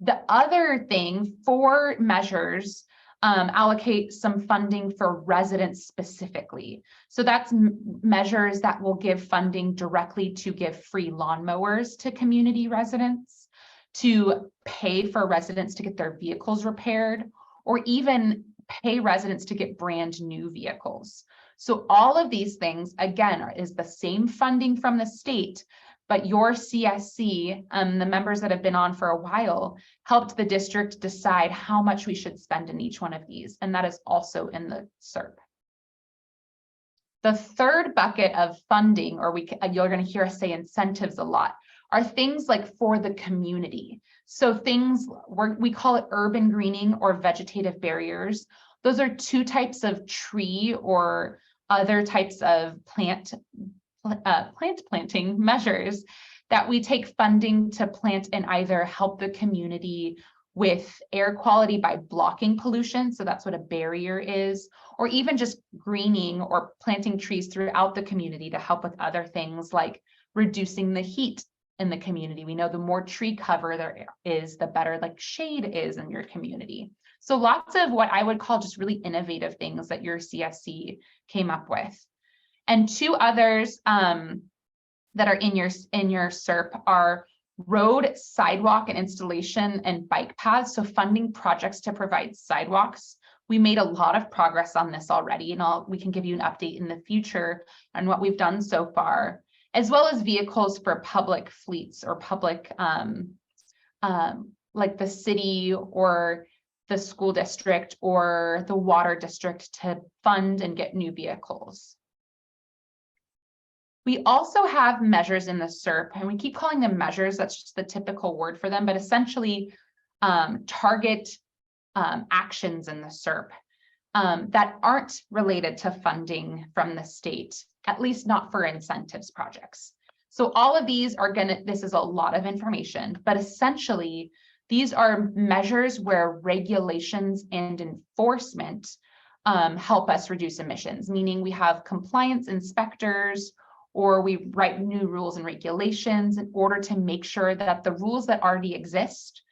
The other thing, 4 measures allocate some funding for residents specifically. So that's measures that will give funding directly to give free lawnmowers to community residents, to pay for residents to get their vehicles repaired, or even pay residents to get brand new vehicles. So all of these things, again, is the same funding from the state, but your CSC, the members that have been on for a while, helped the district decide how much we should spend in each one of these. And that is also in the SERP. The third bucket of funding, or you're going to hear us say incentives a lot, are things like for the community. So things, we call it urban greening or vegetative barriers. Those are 2 types of tree or other types of plant planting measures that we take funding to plant and either help the community with air quality by blocking pollution. So that's what a barrier is, or even just greening or planting trees throughout the community to help with other things like reducing the heat in the community. We know the more tree cover there is, the better like shade is in your community. So lots of what I would call just really innovative things that your CSC came up with. And 2 others that are in your SERP are road, sidewalk, and installation and bike paths. So funding projects to provide sidewalks. We made a lot of progress on this already, and we can give you an update in the future on what we've done so far, as well as vehicles for public fleets or public, like the city or the school district or the water district to fund and get new vehicles. We also have measures in the SERP, and we keep calling them measures. That's just the typical word for them, but essentially target actions in the SERP that aren't related to funding from the state, at least not for incentives projects. So all of these are this is a lot of information, but essentially these are measures where regulations and enforcement help us reduce emissions, meaning we have compliance inspectors, or we write new rules and regulations in order to make sure that the rules that already exist,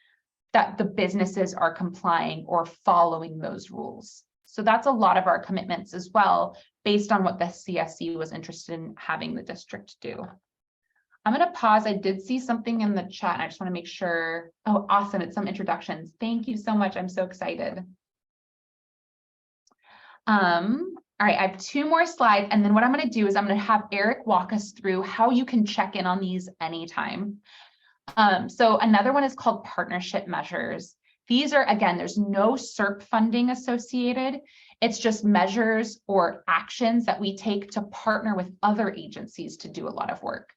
that the businesses are complying or following those rules. So that's a lot of our commitments as well, based on what the CSC was interested in having the district do. I'm going to pause. I did see something in the chat and I just want to make sure. Oh, awesome. It's some introductions. Thank you so much. I'm so excited. All right, I have 2 more slides, and then what I'm going to do is I'm going to have Eric walk us through how you can check in on these anytime. So another one is called partnership measures. These are, again, there's no SERP funding associated. It's just measures or actions that we take to partner with other agencies to do a lot of work.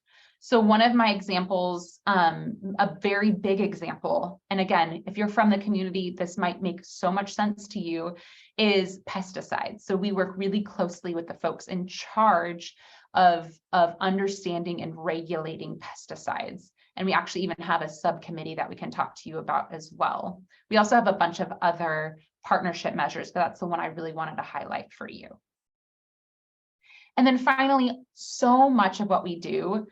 So one of my examples, a very big example, and again, if you're from the community, this might make so much sense to you, is pesticides. So we work really closely with the folks in charge of understanding and regulating pesticides. And we actually even have a subcommittee that we can talk to you about as well. We also have a bunch of other partnership measures, but that's the one I really wanted to highlight for you. And then finally, so much of what we do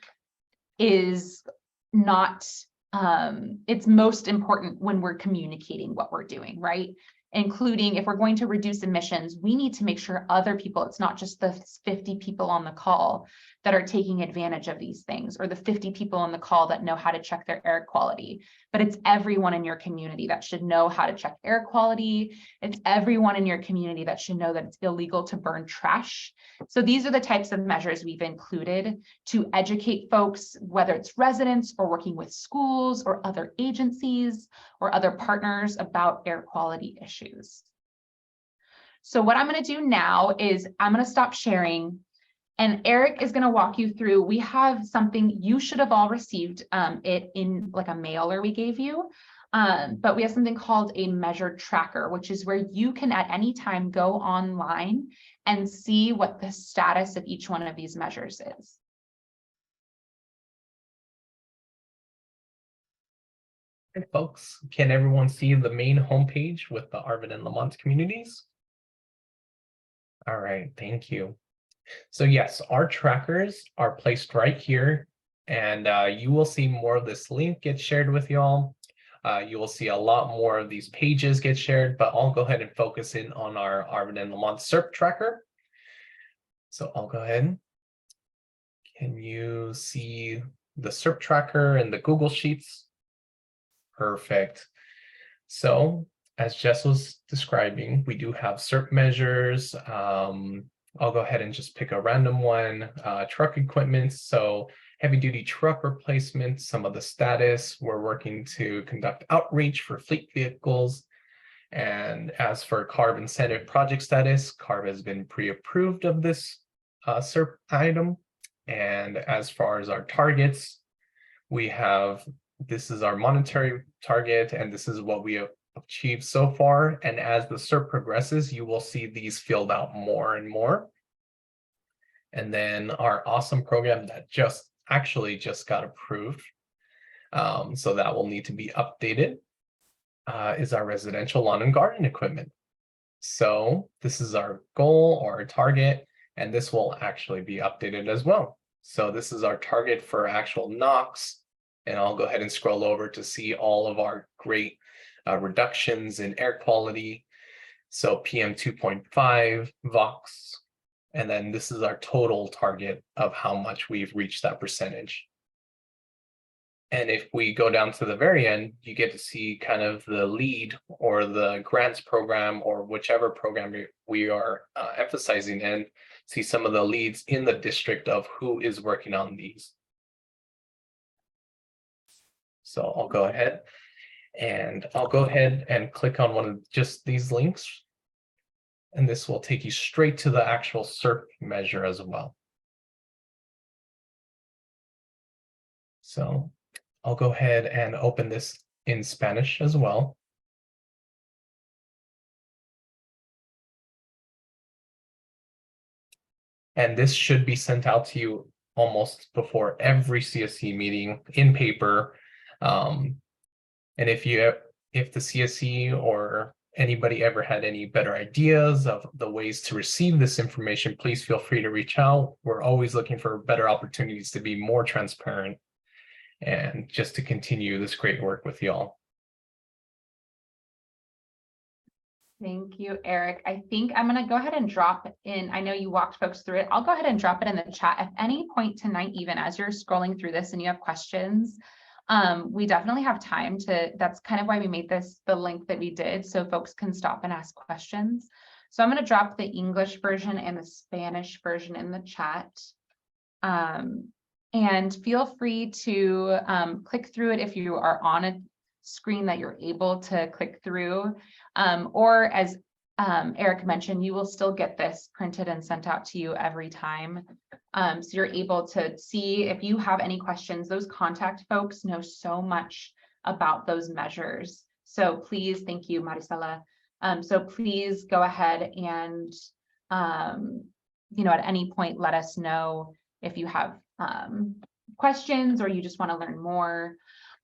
is not, it's most important when we're communicating what we're doing, right? Including if we're going to reduce emissions, we need to make sure other people, it's not just the 50 people on the call that are taking advantage of these things, or the 50 people on the call that know how to check their air quality, but it's everyone in your community that should know how to check air quality. It's everyone in your community that should know that it's illegal to burn trash. So these are the types of measures we've included to educate folks, whether it's residents or working with schools or other agencies or other partners about air quality issues. So what I'm going to do now is I'm going to stop sharing, and Eric is going to walk you through. We have something you should have all received it in like a mailer we gave you, but we have something called a measure tracker, which is where you can at any time go online and see what the status of each one of these measures is. Hey folks, can everyone see the main homepage with the Arvin and Lamont communities? All right, thank you. So yes, our trackers are placed right here, and you will see more of this link get shared with y'all. You will see a lot more of these pages get shared, but I'll go ahead and focus in on our Arvin and Lamont SERP tracker. So I'll go ahead. Can you see the SERP tracker and the Google Sheets? Perfect. So as Jess was describing, we do have SERP measures. I'll go ahead and just pick a random one, truck equipment. So heavy duty truck replacement, some of the status, we're working to conduct outreach for fleet vehicles. And as for CARB incentive project status, CARB has been pre-approved of this SERP item. And as far as our targets, we have, this is our monetary target, and this is what we have achieved so far. And as the SERP progresses, you will see these filled out more and more. And then our awesome program that just got approved, so that will need to be updated, is our residential lawn and garden equipment. So this is our goal or our target, and this will actually be updated as well. So this is our target for actual NOx, and I'll go ahead and scroll over to see all of our great reductions in air quality. So PM 2.5, VOX, and then this is our total target of how much we've reached that percentage. And if we go down to the very end, you get to see kind of the lead or the grants program or whichever program we are emphasizing, and see some of the leads in the district of who is working on these. So I'll go ahead and click on one of just these links. And this will take you straight to the actual SERP measure as well. So I'll go ahead and open this in Spanish as well. And this should be sent out to you almost before every CSC meeting in paper. And if the CSC or anybody ever had any better ideas of the ways to receive this information, please feel free to reach out. We're always looking for better opportunities to be more transparent and just to continue this great work with y'all. Thank you, Eric. I think I'm going to go ahead and drop in. I know you walked folks through it. I'll go ahead and drop it in the chat. At any point tonight, even as you're scrolling through this and you have questions, we definitely have time to, that's kind of why we made this the link that we did, so folks can stop and ask questions. So I'm going to drop the English version and the Spanish version in the chat. And feel free to click through it if you are on a screen that you're able to click through. Or as Eric mentioned, you will still get this printed and sent out to you every time. So you're able to see if you have any questions. Those contact folks know so much about those measures. So please, thank you, Marisela. So please go ahead and, at any point, let us know if you have questions or you just want to learn more.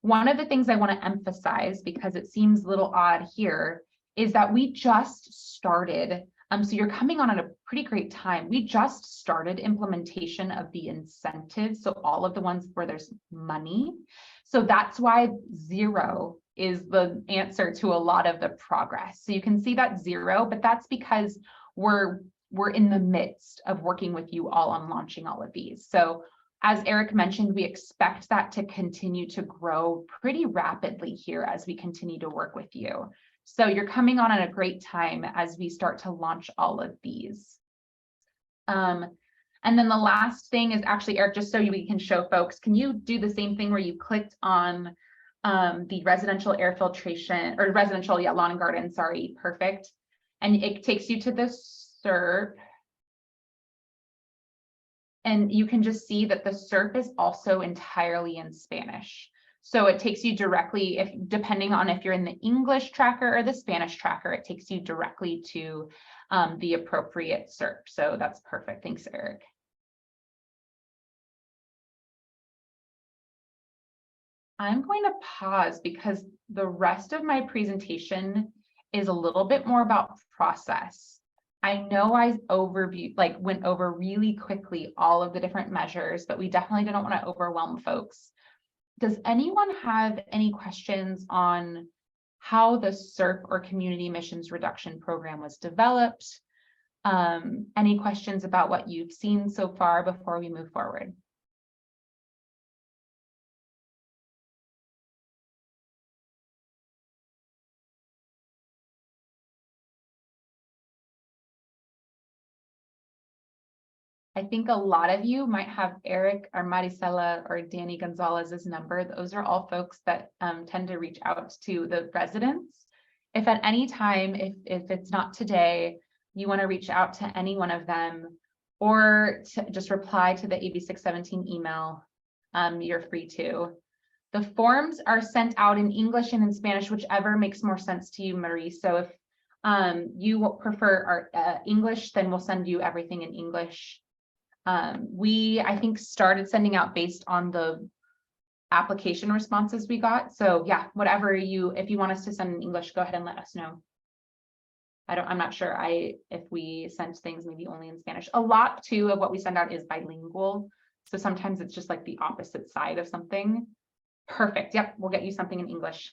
One of the things I want to emphasize, because it seems a little odd here, is that we just started. So you're coming on at a pretty great time. We just started implementation of the incentives. So all of the ones where there's money. So that's why 0 is the answer to a lot of the progress. So you can see that 0, but that's because we're in the midst of working with you all on launching all of these. So as Eric mentioned, we expect that to continue to grow pretty rapidly here as we continue to work with you. So you're coming on at a great time as we start to launch all of these. And then the last thing is actually, Eric, just so we can show folks, can you do the same thing where you clicked on the residential air filtration or residential, lawn and garden, sorry, perfect. And it takes you to the SERP. And you can just see that the SERP is also entirely in Spanish. So it takes you directly, depending on if you're in the English tracker or the Spanish tracker, it takes you directly to the appropriate SERP. So that's perfect. Thanks, Eric. I'm going to pause because the rest of my presentation is a little bit more about process. I know I went over really quickly all of the different measures, but we definitely didn't want to overwhelm folks. Does anyone have any questions on how the SERP or Community Emissions Reduction Program was developed? Any questions about what you've seen so far before we move forward? I think a lot of you might have Eric or Marisela or Danny Gonzalez's number. Those are all folks that tend to reach out to the residents. If at any time, if it's not today, you want to reach out to any one of them or to just reply to the AB 617 email, you're free to. The forms are sent out in English and in Spanish, whichever makes more sense to you, Marie. So if you prefer our English, then we'll send you everything in English. We, I think, started sending out based on the application responses we got. So yeah, whatever if you want us to send in English, go ahead and let us know. I'm not sure if we sent things maybe only in Spanish. A lot too of what we send out is bilingual. So sometimes it's just like the opposite side of something. Perfect. Yep. We'll get you something in English.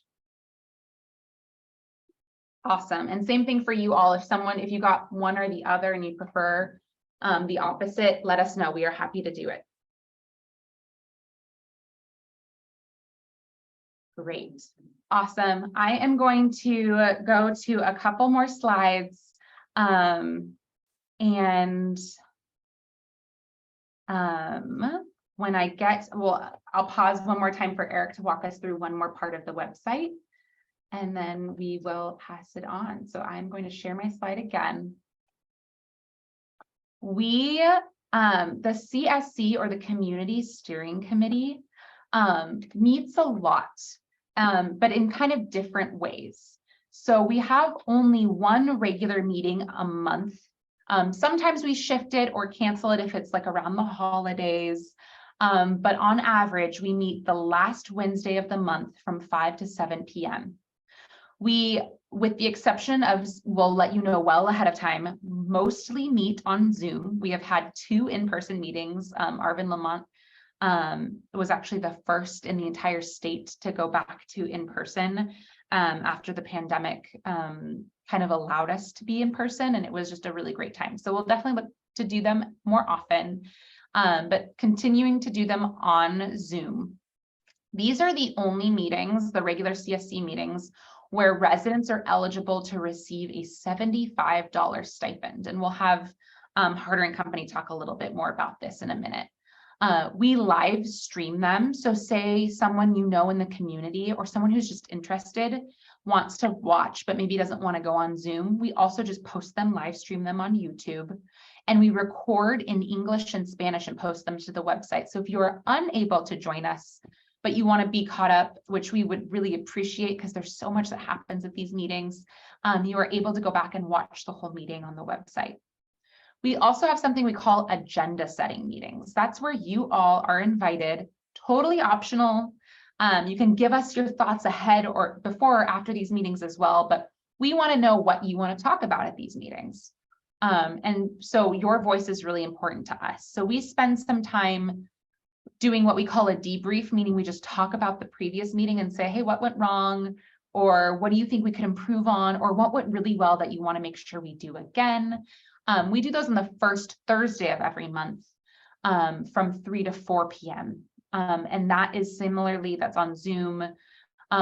Awesome. And same thing for you all. If you got one or the other and you prefer the opposite, let us know. We are happy to do it. Great. Awesome. I am going to go to a couple more slides. When I get, I'll pause one more time for Eric to walk us through one more part of the website, and then we will pass it on. So I'm going to share my slide again. The CSC, or the Community Steering Committee, meets a lot, but in kind of different ways. So we have only one regular meeting a month. Sometimes we shift it or cancel it if it's like around the holidays. But on average, we meet the last Wednesday of the month from 5 to 7 p.m. We, with the exception of, we'll let you know well ahead of time, mostly meet on Zoom. We have had 2 in-person meetings. Arvin, Lamont was actually the first in the entire state to go back to in-person. after the pandemic kind of allowed us to be in person, and it was just a really great time. So we'll definitely look to do them more often, but continuing to do them on Zoom. These are the only meetings, the regular CSC meetings, where residents are eligible to receive a $75 stipend. And we'll have Harder and Company talk a little bit more about this in a minute. We live stream them. So say someone you know in the community or someone who's just interested wants to watch, but maybe doesn't want to go on Zoom. We also just post them, live stream them on YouTube, and we record in English and Spanish and post them to the website. So if you are unable to join us, but you want to be caught up, which we would really appreciate because there's so much that happens at these meetings, you are able to go back and watch the whole meeting on the website. We also have something we call agenda setting meetings. That's where you all are invited, totally optional. You can give us your thoughts ahead or before or after these meetings as well, but we want to know what you want to talk about at these meetings. And so your voice is really important to us. So we spend some time doing what we call a debrief, meaning we just talk about the previous meeting and say, hey, what went wrong? Or what do you think we could improve on? Or what went really well that you want to make sure we do again? We do those on the first Thursday of every month from 3 to 4 p.m. And that is similarly, that's on Zoom.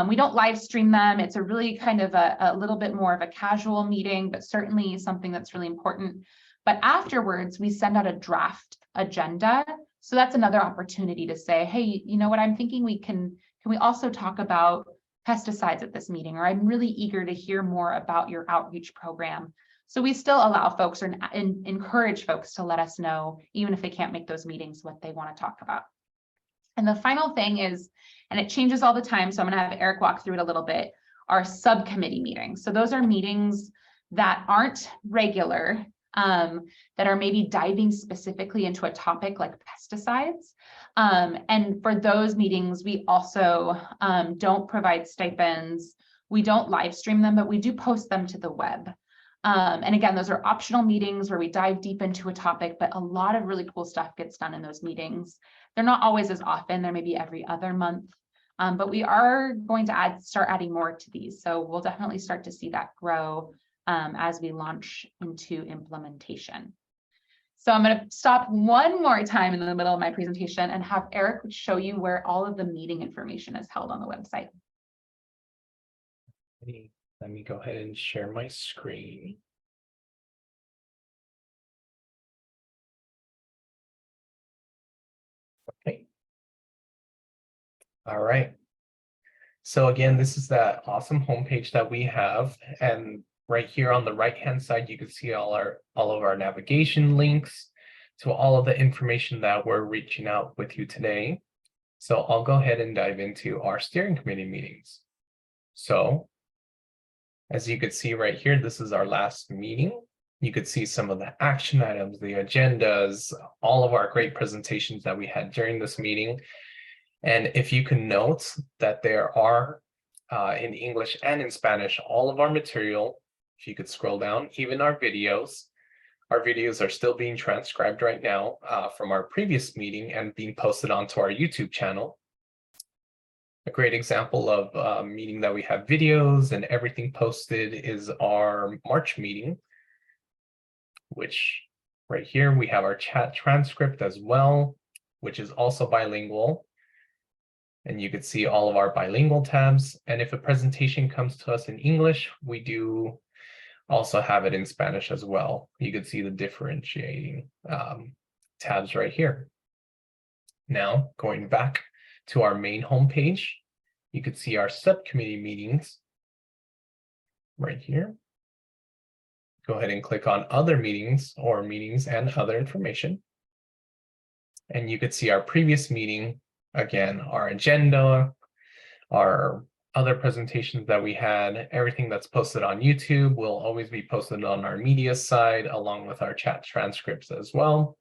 We don't live stream them. It's a really kind of a little bit more of a casual meeting, but certainly something that's really important. But afterwards, we send out a draft agenda. So that's another opportunity to say, hey, you know what, I'm thinking can we also talk about pesticides at this meeting? Or I'm really eager to hear more about your outreach program. So we still allow folks or encourage folks to let us know, even if they can't make those meetings, what they want to talk about. And the final thing is, and it changes all the time, so I'm going to have Eric walk through it a little bit, our subcommittee meetings. So those are meetings that aren't regular, that are maybe diving specifically into a topic like pesticides. And for those meetings, we also don't provide stipends. We don't live stream them, but we do post them to the web. And again, those are optional meetings where we dive deep into a topic, but a lot of really cool stuff gets done in those meetings. They're not always as often, they're maybe every other month, but we are going to start adding more to these. So we'll definitely start to see that grow as we launch into implementation. So I'm going to stop one more time in the middle of my presentation and have Eric show you where all of the meeting information is held on the website. Let me go ahead and share my screen. Okay. All right. So again, this is that awesome homepage that we have, and right here on the right-hand side, you can see all of our navigation links to all of the information that we're reaching out with you today. So I'll go ahead and dive into our steering committee meetings. So as you could see right here, this is our last meeting. You could see some of the action items, the agendas, all of our great presentations that we had during this meeting. And if you can note that there are in English and in Spanish, all of our material, if you could scroll down, even our videos are still being transcribed right now from our previous meeting and being posted onto our YouTube channel. A great example of a meeting that we have videos and everything posted is our March meeting, which right here we have our chat transcript as well, which is also bilingual. And you could see all of our bilingual tabs. And if a presentation comes to us in English, we do also have it in Spanish as well. You could see the differentiating tabs right here. Now, going back to our main homepage, you could see our subcommittee meetings right here. Go ahead and click on other meetings or meetings and other information. And you could see our previous meeting, again, our agenda, our other presentations that we had, everything that's posted on YouTube will always be posted on our media side, along with our chat transcripts as well.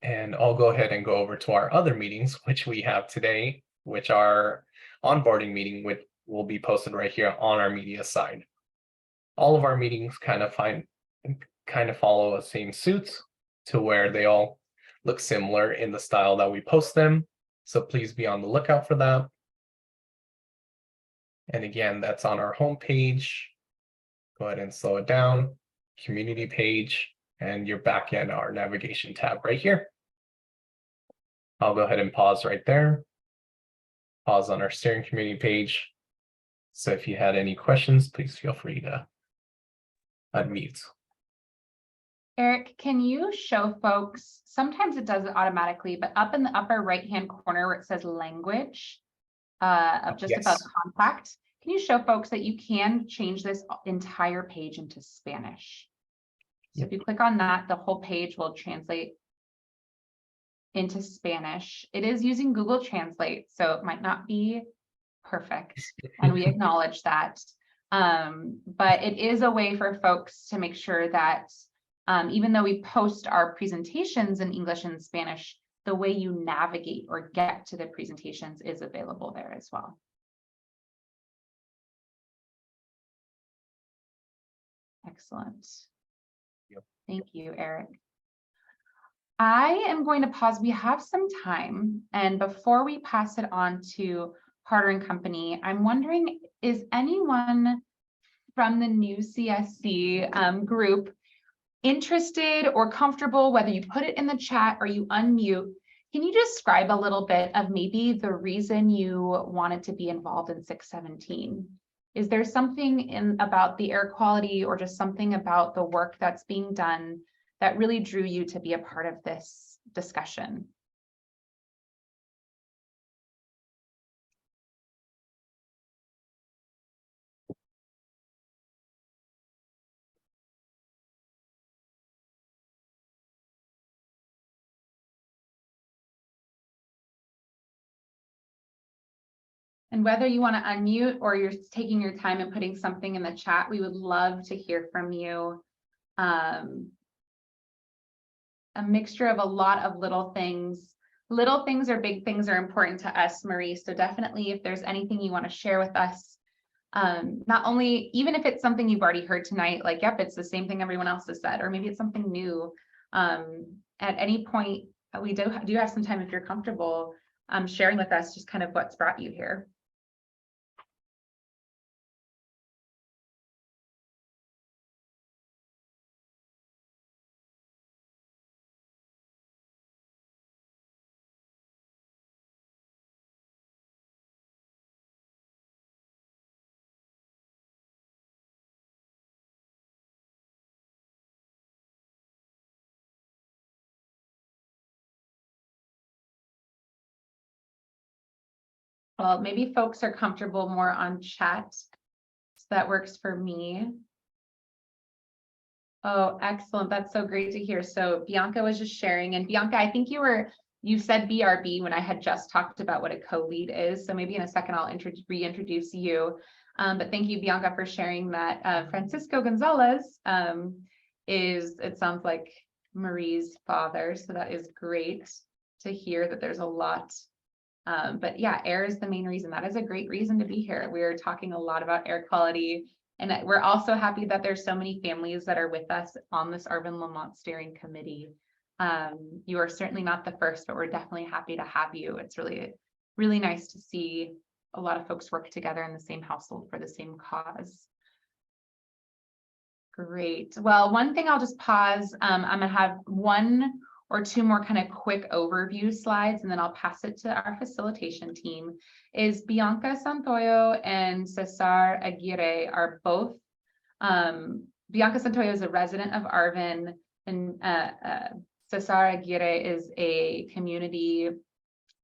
And I'll go ahead and go over to our other meetings, which we have today, which are onboarding meeting, which will be posted right here on our media side. All of our meetings kind of follow a same suit to where they all look similar in the style that we post them. So please be on the lookout for that. And again, that's on our homepage. Go ahead and slow it down. Community page, and you're back in our navigation tab right here. I'll go ahead and pause right there. Pause on our steering committee page. So if you had any questions, please feel free to unmute. Eric, can you show folks, sometimes it does it automatically, but up in the upper right-hand corner where it says language, of just above contact, can you show folks that you can change this entire page into Spanish? So if you click on that, the whole page will translate into Spanish. It is using Google Translate, so it might not be perfect, and we acknowledge that. But it is a way for folks to make sure that even though we post our presentations in English and Spanish, the way you navigate or get to the presentations is available there as well. Excellent. Yep. Thank you, Eric. I am going to pause. We have some time, and before we pass it on to Harder and Company, I'm wondering, is anyone from the new CSC group interested or comfortable, whether you put it in the chat or you unmute? Can you describe a little bit of maybe the reason you wanted to be involved in 617? Is there something about the air quality or just something about the work that's being done that really drew you to be a part of this discussion? And whether you want to unmute or you're taking your time and putting something in the chat, we would love to hear from you. A mixture of a lot of little things. Little things or big things are important to us, Marie. So definitely if there's anything you want to share with us, not only, even if it's something you've already heard tonight, like, yep, it's the same thing everyone else has said, or maybe it's something new. At any point, we do have some time if you're comfortable sharing with us just kind of what's brought you here. Well, maybe folks are comfortable more on chat. So that works for me. Oh, excellent. That's so great to hear. So Bianca was just sharing, and Bianca, I think you said BRB when I had just talked about what a co-lead is. So maybe in a second, I'll reintroduce you. But thank you, Bianca, for sharing that Francisco Gonzalez it sounds like Marie's father. So that is great to hear that there's a lot. But yeah, air is the main reason. That is a great reason to be here. We're talking a lot about air quality, and we're also happy that there's so many families that are with us on this Arvin Lamont steering committee. You are certainly not the first, but we're definitely happy to have you. It's really, really nice to see a lot of folks work together in the same household for the same cause. Great. Well, one thing I'll just pause. I'm gonna have one or two more kind of quick overview slides, and then I'll pass it to our facilitation team. Is Bianca Santoyo and Cesar Aguirre are both, Bianca Santoyo is a resident of Arvin, and Cesar Aguirre is a community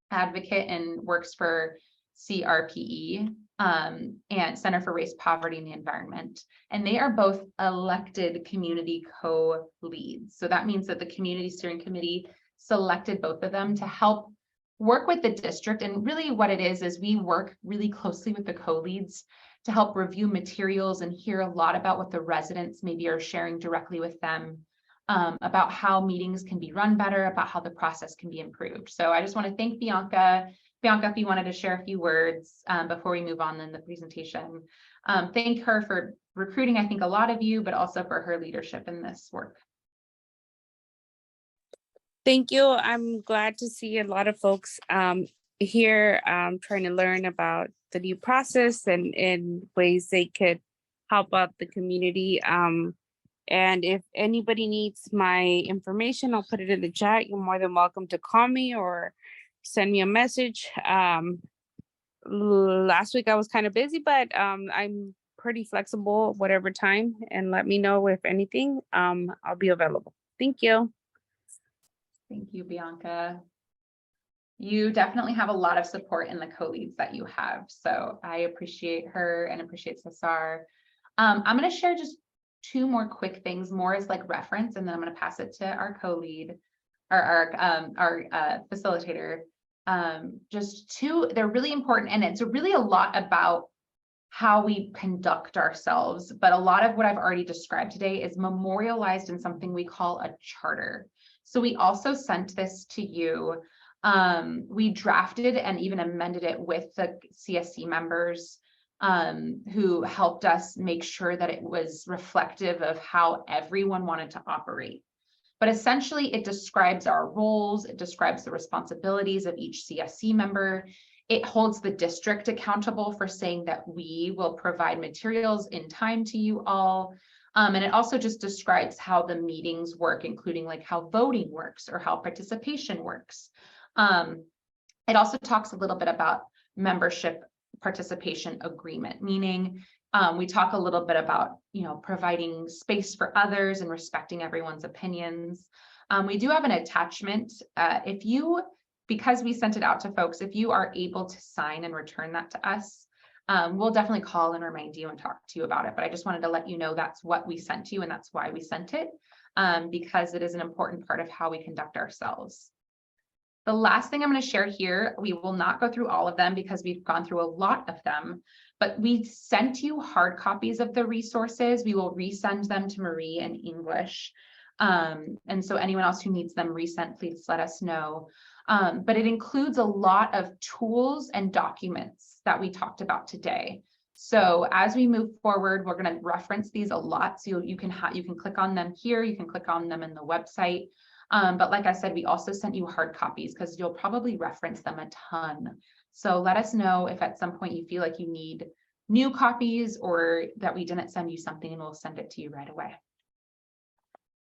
advocate and works for CRPE and Center for Race, Poverty, and the Environment. And they are both elected community co-leads. So that means that the community steering committee selected both of them to help work with the district. And really what it is we work really closely with the co-leads to help review materials and hear a lot about what the residents maybe are sharing directly with them about how meetings can be run better, about how the process can be improved. So I just want to thank Bianca. Bianca, if you wanted to share a few words before we move on in the presentation. Thank her for recruiting, I think, a lot of you, but also for her leadership in this work. Thank you. I'm glad to see a lot of folks here trying to learn about the new process and ways they could help out the community. And if anybody needs my information, I'll put it in the chat. You're more than welcome to call me or send me a message. Last week I was kind of busy, but I'm pretty flexible whatever time, and let me know if anything. I'll be available. Thank you. Thank you, Bianca. You definitely have a lot of support in the co-leads that you have. So I appreciate her and appreciate Cesar. I'm going to share just 2 more quick things, more as like reference, and then I'm going to pass it to our co-lead, our facilitator. Just 2, they're really important, and it's really a lot about how we conduct ourselves. But a lot of what I've already described today is memorialized in something we call a charter. So we also sent this to you. We drafted and even amended it with the CSC members who helped us make sure that it was reflective of how everyone wanted to operate. But essentially, it describes our roles, it describes the responsibilities of each CSC member. It holds the district accountable for saying that we will provide materials in time to you all. And it also just describes how the meetings work, including like how voting works or how participation works. It also talks a little bit about membership participation agreement, meaning we talk a little bit about, providing space for others and respecting everyone's opinions. We do have an attachment. Because we sent it out to folks, if you are able to sign and return that to us, we'll definitely call and remind you and talk to you about it. But I just wanted to let you know that's what we sent you and that's why we sent it, because it is an important part of how we conduct ourselves. The last thing I'm going to share here, we will not go through all of them because we've gone through a lot of them, but we sent you hard copies of the resources. We will resend them to Marie in English. And so anyone else who needs them resent, please let us know. But it includes a lot of tools and documents that we talked about today. So as we move forward, we're going to reference these a lot. So you can click on them here. You can click on them in the website. But like I said, we also sent you hard copies because you'll probably reference them a ton. So let us know if at some point you feel like you need new copies or that we didn't send you something, and we'll send it to you right away.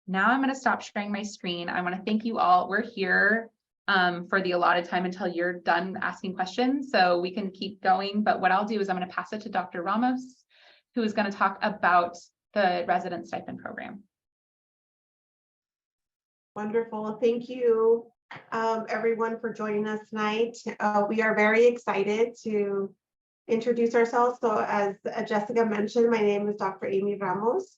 Now I'm going to stop sharing my screen. I want to thank you all. We're here for the allotted time until you're done asking questions, so we can keep going. But what I'll do is I'm going to pass it to Dr. Ramos, who is going to talk about the resident stipend program. Wonderful. Thank you, everyone, for joining us tonight. We are very excited to introduce ourselves. So as Jessica mentioned, my name is Dr. Amy Ramos,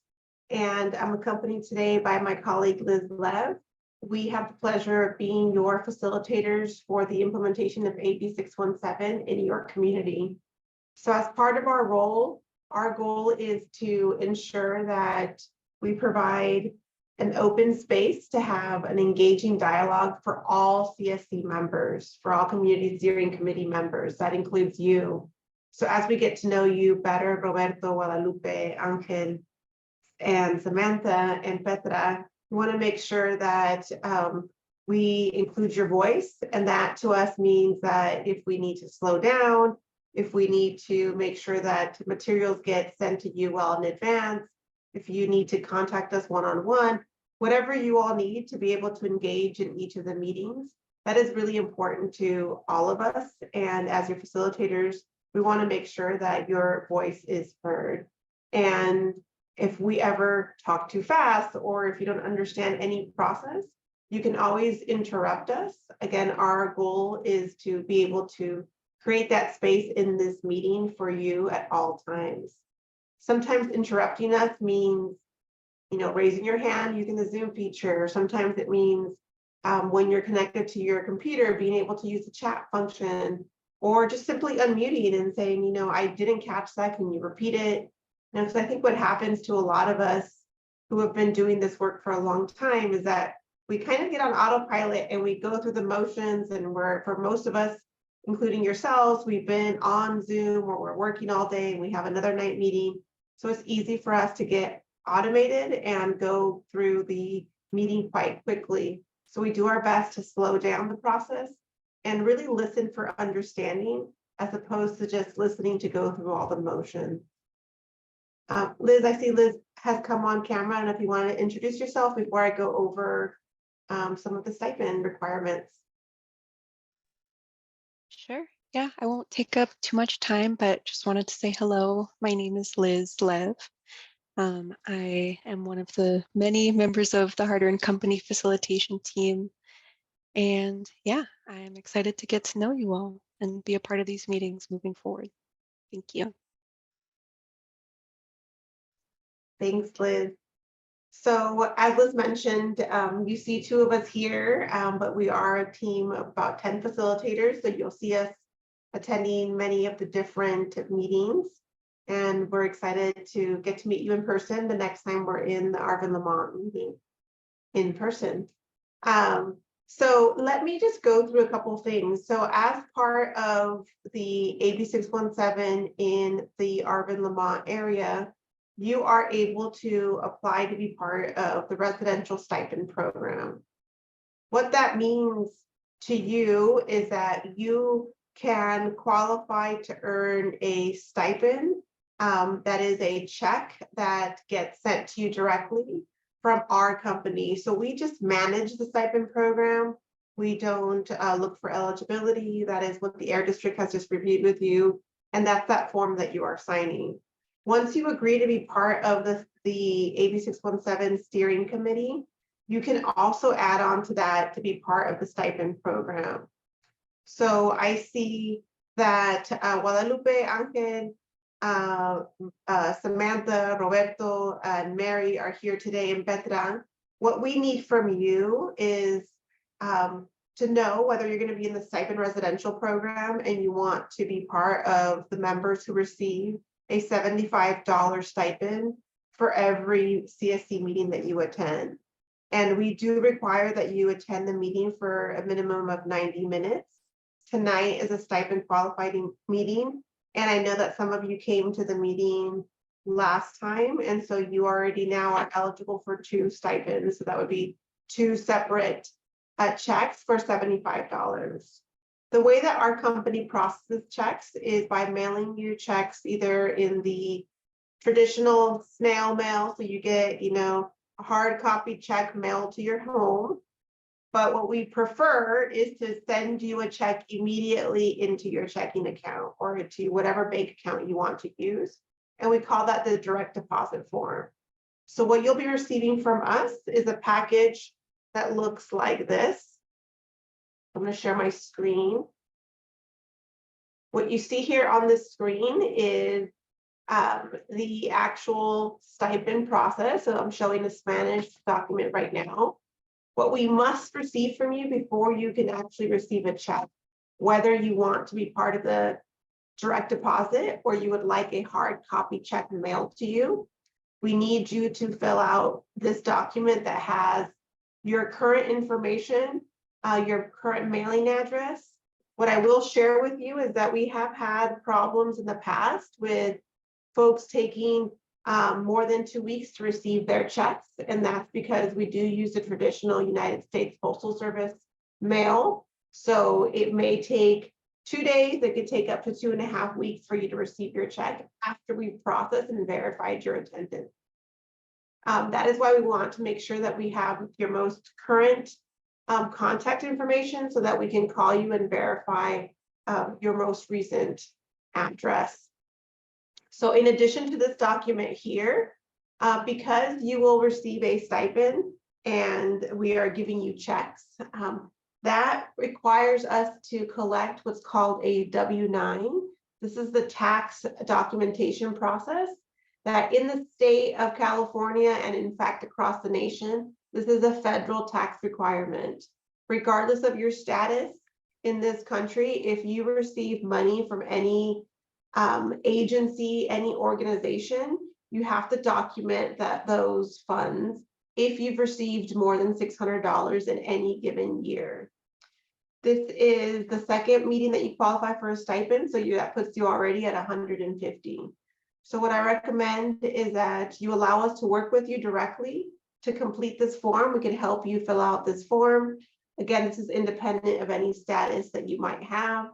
and I'm accompanied today by my colleague, Liz Lev. We have the pleasure of being your facilitators for the implementation of AB 617 in your community. So as part of our role, our goal is to ensure that we provide an open space to have an engaging dialogue for all CSC members, for all community steering committee members. That includes you. So as we get to know you better, Roberto, Guadalupe, Angel, and Samantha, and Petra, we want to make sure that we include your voice. And that to us means that if we need to slow down, if we need to make sure that materials get sent to you well in advance, if you need to contact us one-on-one, whatever you all need to be able to engage in each of the meetings, that is really important to all of us. And as your facilitators, we want to make sure that your voice is heard. And if we ever talk too fast, or if you don't understand any process, you can always interrupt us. Again, our goal is to be able to create that space in this meeting for you at all times. Sometimes interrupting us means, raising your hand using the Zoom feature. Sometimes it means when you're connected to your computer, being able to use the chat function, or just simply unmuting and saying, I didn't catch that, can you repeat it? Because I think what happens to a lot of us who have been doing this work for a long time is that we kind of get on autopilot and we go through the motions, and for most of us, including yourselves, we've been on Zoom or we're working all day and we have another night meeting. So it's easy for us to get automated and go through the meeting quite quickly. So we do our best to slow down the process and really listen for understanding as opposed to just listening to go through all the motions. Liz, I see Liz has come on camera, and if you want to introduce yourself before I go over some of the stipend requirements. Sure. Yeah, I won't take up too much time, but just wanted to say hello. My name is Liz Lev. I am one of the many members of the Harder and Company facilitation team. And yeah, I am excited to get to know you all and be a part of these meetings moving forward. Thank you. Thanks, Liz. So as was mentioned, you see two of us here, but we are a team of about 10 facilitators. So you'll see us attending many of the different meetings. And we're excited to get to meet you in person the next time we're in the Arvin Lamont meeting in person. So let me just go through a couple of things. So as part of the AB 617 in the Arvin Lamont area, you are able to apply to be part of the residential stipend program. What that means to you is that you can qualify to earn a stipend that is a check that gets sent to you directly from our company. So we just manage the stipend program. We don't look for eligibility. That is what the Air District has just reviewed with you. And that's that form that you are signing. Once you agree to be part of the AB 617 steering committee, you can also add on to that to be part of the stipend program. So I see that Guadalupe, Angel, Samantha, Roberto, and Mary are here today in Betran. What we need from you is to know whether you're going to be in the stipend residential program and you want to be part of the members who receive a $75 stipend for every CSC meeting that you attend. And we do require that you attend the meeting for a minimum of 90 minutes. Tonight is a stipend qualifying meeting. And I know that some of you came to the meeting last time. And so you already now are eligible for 2 stipends. So that would be 2 separate checks for $75. The way that our company processes checks is by mailing you checks either in the traditional snail mail. So you get, a hard copy check mailed to your home. But what we prefer is to send you a check immediately into your checking account or to whatever bank account you want to use. And we call that the direct deposit form. So what you'll be receiving from us is a package that looks like this. I'm going to share my screen. What you see here on the screen is the actual stipend process. So I'm showing a Spanish document right now. What we must receive from you before you can actually receive a check, whether you want to be part of the direct deposit or you would like a hard copy check mailed to you, we need you to fill out this document that has your current information, your current mailing address. What I will share with you is that we have had problems in the past with folks taking more than 2 weeks to receive their checks. And that's because we do use the traditional United States Postal Service mail. So it may take 2 days, it could take up to 2.5 weeks for you to receive your check after we've processed and verified your attendance. That is why we want to make sure that we have your most current contact information so that we can call you and verify your most recent address. So in addition to this document here, because you will receive a stipend and we are giving you checks, that requires us to collect what's called a W-9. This is the tax documentation process that in the state of California and in fact across the nation, this is a federal tax requirement. Regardless of your status in this country, if you receive money from any agency, any organization, you have to document that those funds if you've received more than $600 in any given year. This is the second meeting that you qualify for a stipend, so that puts you already at 150. So what I recommend is that you allow us to work with you directly to complete this form. We can help you fill out this form. Again, this is independent of any status that you might have.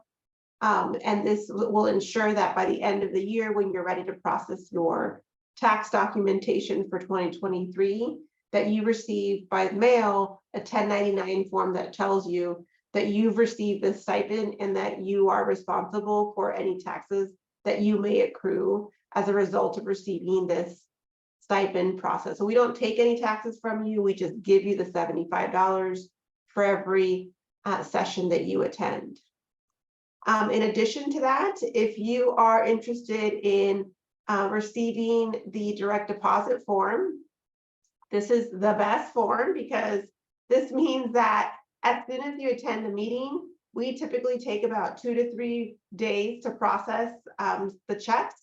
And this will ensure that by the end of the year, when you're ready to process your tax documentation for 2023, that you receive by mail a 1099 form that tells you that you've received this stipend and that you are responsible for any taxes that you may accrue as a result of receiving this stipend process. So we don't take any taxes from you. We just give you the $75 for every session that you attend. In addition to that, if you are interested in receiving the direct deposit form, this is the best form because this means that as soon as you attend the meeting, we typically take about 2 to 3 days to process the checks.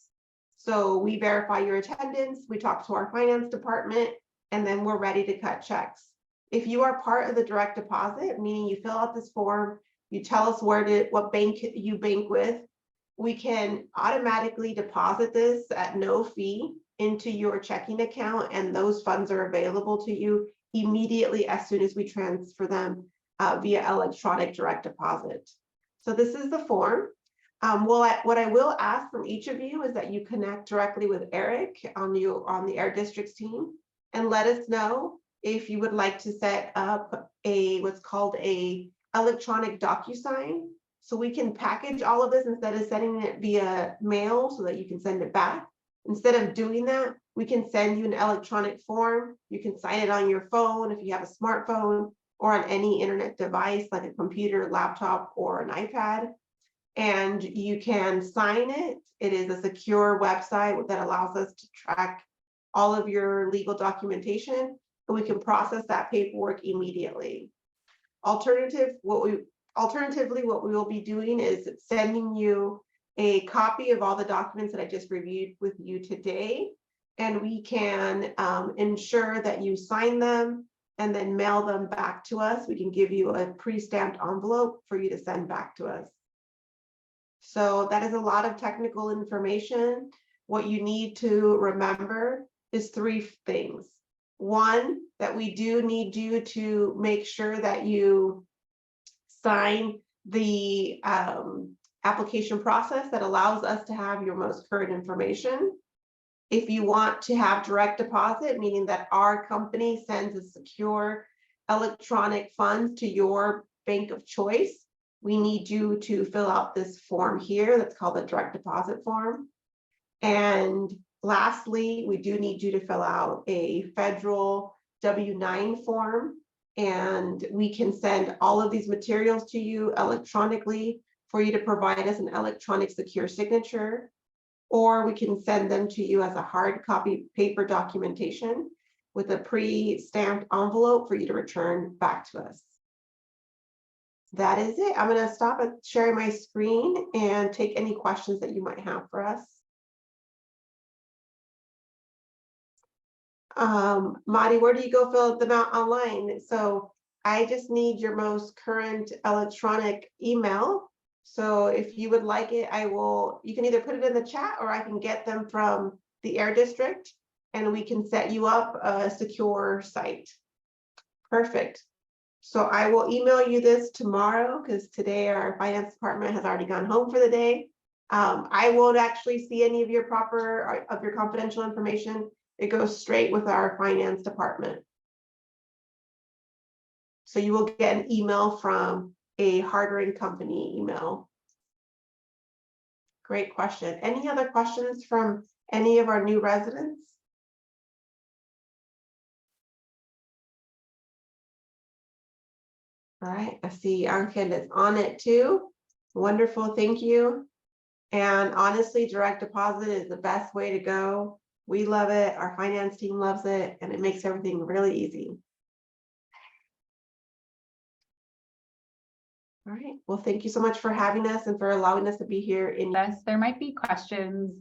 So we verify your attendance, we talk to our finance department, and then we're ready to cut checks. If you are part of the direct deposit, meaning you fill out this form, you tell us what bank you bank with, we can automatically deposit this at no fee into your checking account, and those funds are available to you immediately as soon as we transfer them via electronic direct deposit. So this is the form. What I will ask from each of you is that you connect directly with Eric on the Air Districts team and let us know if you would like to set up what's called a electronic DocuSign. So we can package all of this instead of sending it via mail so that you can send it back. Instead of doing that, we can send you an electronic form. You can sign it on your phone if you have a smartphone or on any internet device like a computer, laptop, or an iPad. And you can sign it. It is a secure website that allows us to track all of your legal documentation, and we can process that paperwork immediately. Alternatively, what we will be doing is sending you a copy of all the documents that I just reviewed with you today, and we can ensure that you sign them and then mail them back to us. We can give you a pre-stamped envelope for you to send back to us. So that is a lot of technical information. What you need to remember is 3 things. One, that we do need you to make sure that you sign the application process that allows us to have your most current information. If you want to have direct deposit, meaning that our company sends a secure electronic funds to your bank of choice, we need you to fill out this form here that's called the direct deposit form. And lastly, we do need you to fill out a federal W-9 form, and we can send all of these materials to you electronically for you to provide us an electronic secure signature, or we can send them to you as a hard copy paper documentation with a pre-stamped envelope for you to return back to us. That is it. I'm going to stop at sharing my screen and take any questions that you might have for us. Madi, where do you go fill them out online? So I just need your most current electronic email. So if you would like it, you can either put it in the chat or I can get them from the Air District and we can set you up a secure site. Perfect. So I will email you this tomorrow because today our finance department has already gone home for the day. I won't actually see any of your confidential information. It goes straight with our finance department. So you will get an email from a Hardware Company email. Great question. Any other questions from any of our new residents? All right, I see Ankin is on it too. Wonderful, thank you. And honestly, direct deposit is the best way to go. We love it, our finance team loves it, and it makes everything really easy. All right, well, thank you so much for having us and for allowing us to be here in Yes, there might be questions.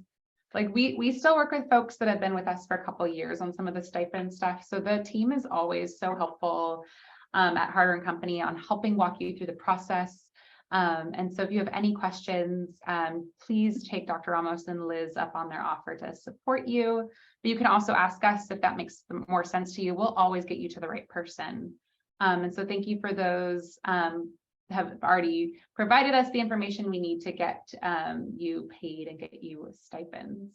Like we still work with folks that have been with us for a couple of years on some of the stipend stuff. So the team is always so helpful at Hardware Company on helping walk you through the process. And so if you have any questions, please take Dr. Ramos and Liz up on their offer to support you. But you can also ask us if that makes more sense to you. We'll always get you to the right person. And so thank you for those have already provided us the information we need to get you paid and get you stipends.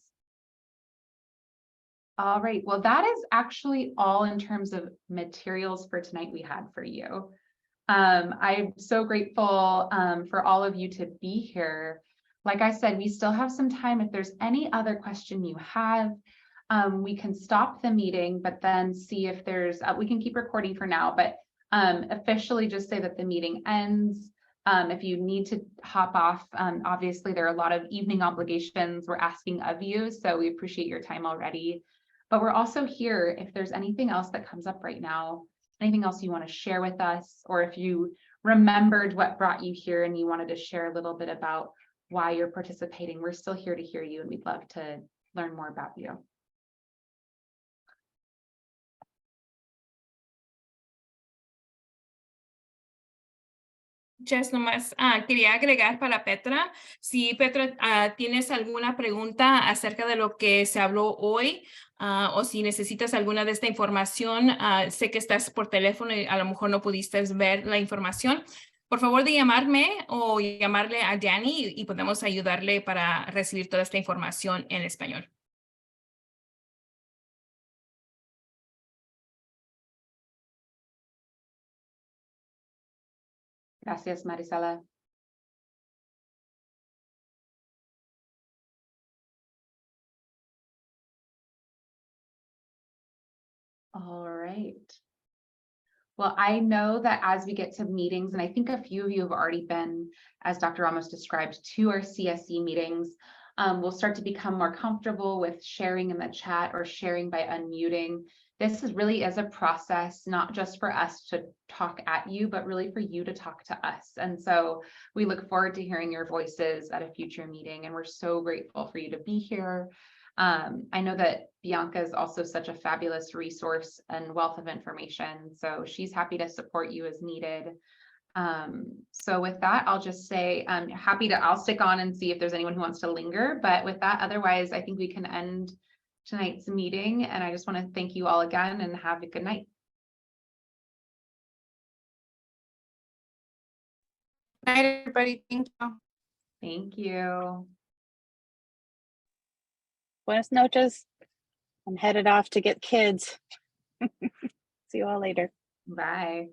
All right, well, that is actually all in terms of materials for tonight we had for you. I'm so grateful for all of you to be here. Like I said, we still have some time. If there's any other question you have, we can stop the meeting, but then see if there's, we can keep recording for now, but officially just say that the meeting ends. If you need to hop off, obviously there are a lot of evening obligations we're asking of you, so we appreciate your time already. But we're also here if there's anything else that comes up right now, anything else you want to share with us, or if you remembered what brought you here and you wanted to share a little bit about why you're participating, we're still here to hear you and we'd love to learn more about you. Jess, nomás quería agregar para Petra. Si Petra tienes alguna pregunta acerca de lo que se habló hoy o si necesitas alguna de esta información, sé que estás por teléfono y a lo mejor no pudiste ver la información. Por favor de llamarme o llamarle a Danny y podemos ayudarle para recibir toda esta información en español. Gracias, Marisela. All right. Well, I know that as we get to meetings, and I think a few of you have already been, as Dr. Ramos described, to our CSC meetings, we'll start to become more comfortable with sharing in the chat or sharing by unmuting. This really is a process, not just for us to talk at you, but really for you to talk to us. And so we look forward to hearing your voices at a future meeting, and we're so grateful for you to be here. I know that Bianca is also such a fabulous resource and wealth of information, so she's happy to support you as needed. So with that, I'll just say I'm happy to, I'll stick on and see if there's anyone who wants to linger, but with that, otherwise, I think we can end tonight's meeting, and I just want to thank you all again and have a good night. Good night, everybody. Thank you. Thank you. Buenas noches. I'm headed off to get kids. See you all later. Bye.